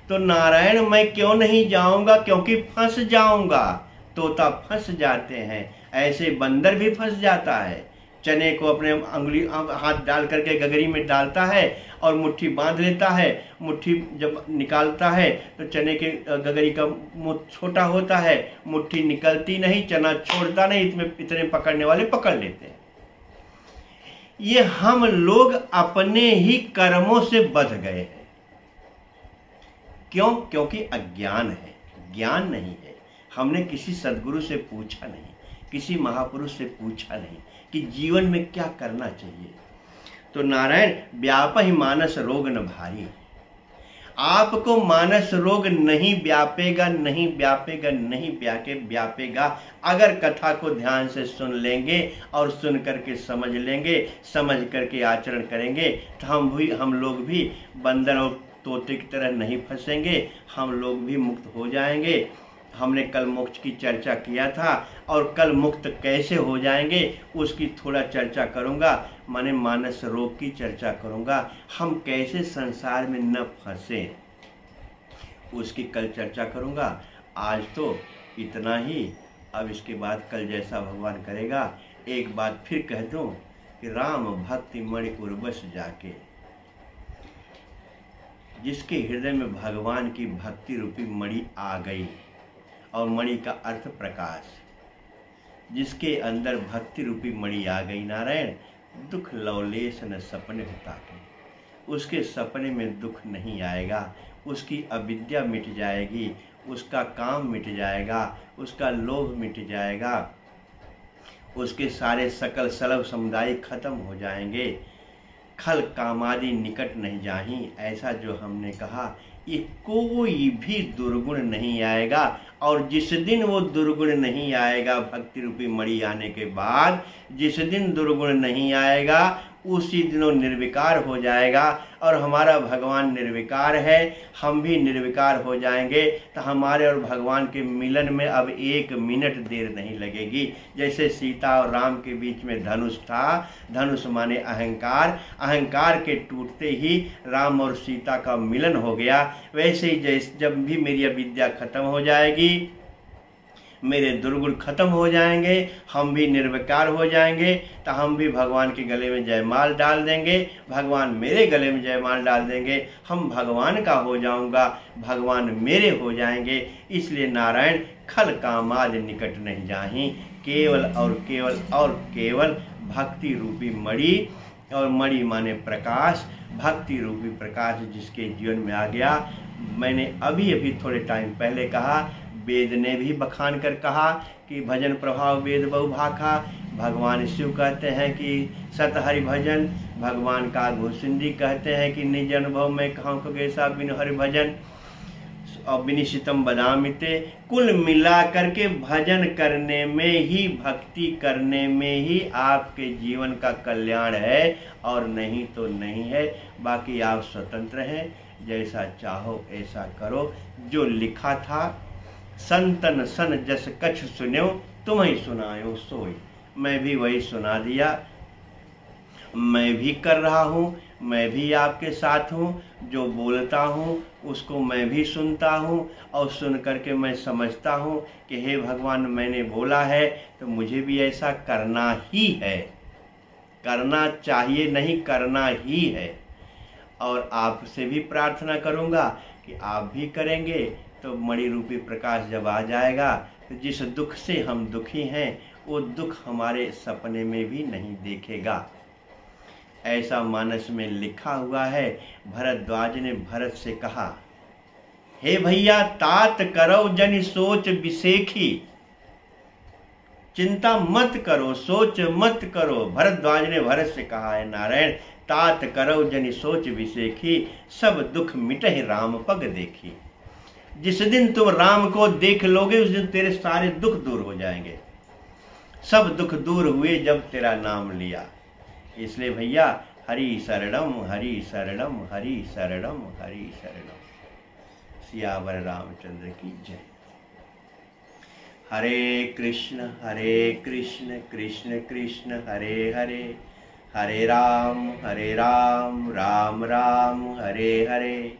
तो नारायण मैं क्यों नहीं जाऊंगा? क्योंकि फंस जाऊंगा। तोता फंस जाते हैं, ऐसे बंदर भी फंस जाता है, चने को अपने अंगुली हाथ डाल करके गगरी में डालता है और मुट्ठी बांध लेता है। मुट्ठी जब निकालता है तो चने के गगरी का मुंह छोटा होता है, मुट्ठी निकलती नहीं, चना छोड़ता नहीं, इसमें इतने पकड़ने वाले पकड़ लेते हैं। ये हम लोग अपने ही कर्मों से बंध गए हैं। क्यों? क्योंकि अज्ञान है, ज्ञान नहीं है। हमने किसी सद्गुरु से पूछा नहीं, किसी महापुरुष से पूछा नहीं कि जीवन में क्या करना चाहिए। तो नारायण, व्यापहि मानस रोग न भारी। आपको मानस रोग नहीं व्यापेगा, नहीं व्यापेगा, नहीं व्यापेगा अगर कथा को ध्यान से सुन लेंगे और सुन करके समझ लेंगे, समझ करके आचरण करेंगे तो हम लोग भी बंदर और तोते की तरह नहीं फंसेंगे, हम लोग भी मुक्त हो जाएंगे। हमने कल मोक्ष की चर्चा किया था और कल मुक्त कैसे हो जाएंगे उसकी थोड़ा चर्चा करूंगा, माने मानस रोग की चर्चा करूंगा, हम कैसे संसार में न फंसे उसकी कल चर्चा करूंगा। आज तो इतना ही, अब इसके बाद कल जैसा भगवान करेगा। एक बात फिर कह दूं कि राम भक्ति मणि उर्वश जाके, जिसके हृदय में भगवान की भक्ति रूपी मणि आ गई, और मणि का अर्थ प्रकाश, जिसके अंदर भक्ति रूपी मणि आ गई नारायण, दुख लवलेश न सपने होता के, उसके सपने में दुख नहीं आएगा, उसकी अविद्या मिट जाएगी, उसका काम मिट जाएगा, उसका लोभ मिट जाएगा, उसके सारे सकल सलभ समुदाय खत्म हो जाएंगे, खल कामादि निकट नहीं जाही। ऐसा जो हमने कहा, ये कोई भी दुर्गुण नहीं आएगा। और जिस दिन वो दुर्गुण नहीं आएगा, भक्ति रूपी मणि आने के बाद जिस दिन दुर्गुण नहीं आएगा उसी दिन वो निर्विकार हो जाएगा। और हमारा भगवान निर्विकार है, हम भी निर्विकार हो जाएंगे तो हमारे और भगवान के मिलन में अब 1 मिनट देर नहीं लगेगी। जैसे सीता और राम के बीच में धनुष था, धनुष माने अहंकार, अहंकार के टूटते ही राम और सीता का मिलन हो गया। वैसे ही जब भी मेरी अविद्या खत्म हो जाएगी, मेरे दुर्गुण खत्म हो जाएंगे, हम भी निर्विकार हो जाएंगे तो हम भी भगवान के गले में जयमाल डाल देंगे, भगवान मेरे गले में जयमाल डाल देंगे, हम भगवान का हो जाऊंगा, भगवान मेरे हो जाएंगे। इसलिए नारायण, खल कामाद निकट नहीं जाही, केवल और केवल और केवल भक्ति रूपी मणि, और मणि माने प्रकाश, भक्ति रूपी प्रकाश जिसके जीवन में आ गया। मैंने अभी थोड़े टाइम पहले कहा, वेद ने भी बखान कर कहा कि भजन प्रभाव वेद बहु भाखा। भगवान शिव कहते हैं कि सत हरि भजन, भगवान का घोषिंदी कहते हैं कि निज अनुभव में कहूँ को कैसा बिन हरि भजन, और विनिशितम बदामिते। कुल मिला करके भजन करने में ही, भक्ति करने में ही आपके जीवन का कल्याण है, और नहीं तो नहीं है। बाकी आप स्वतंत्र हैं, जैसा चाहो ऐसा करो। जो लिखा था, संतन सन जस कछ सुन्यो, तुम्हें सुनायो सोई। मैं भी वही सुना दिया, मैं भी कर रहा हूँ, मैं भी आपके साथ हूँ। जो बोलता हूँ उसको मैं भी सुनता हूँ, और सुन करके मैं समझता हूँ कि हे भगवान, मैंने बोला है तो मुझे भी ऐसा करना ही है, करना चाहिए नहीं, करना ही है। और आपसे भी प्रार्थना करूँगा कि आप भी करेंगे तो मणि रूपी प्रकाश जब आ जाएगा तो जिस दुख से हम दुखी हैं वो दुख हमारे सपने में भी नहीं देखेगा। ऐसा मानस में लिखा हुआ है। भरद्वाज ने भरत से कहा, हे भैया तात करो जनि सोच विसेखी, चिंता मत करो, सोच मत करो। भरद्वाज ने भरत से कहा है नारायण, तात करो जनि सोच विसेखी, सब दुख मिटहि राम पग देखी। जिस दिन तुम राम को देख लोगे उस दिन तेरे सारे दुख दूर हो जाएंगे। सब दुख दूर हुए जब तेरा नाम लिया। इसलिए भैया, हरि शरणम हरि शरणम हरि शरणम हरि शरणम। सियावर रामचंद्र की जय। हरे कृष्ण कृष्ण कृष्ण हरे हरे, हरे राम राम राम हरे हरे,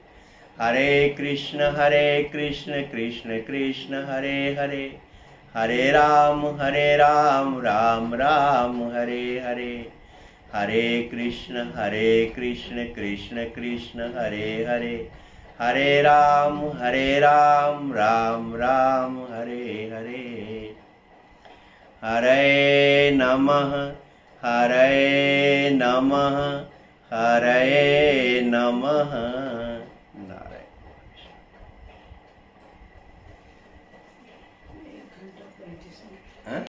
हरे कृष्ण कृष्ण कृष्ण हरे हरे, हरे राम राम राम हरे हरे, हरे कृष्ण कृष्ण कृष्ण हरे हरे, हरे राम राम राम हरे हरे। हरे नमः हरे नमः हरे नमः।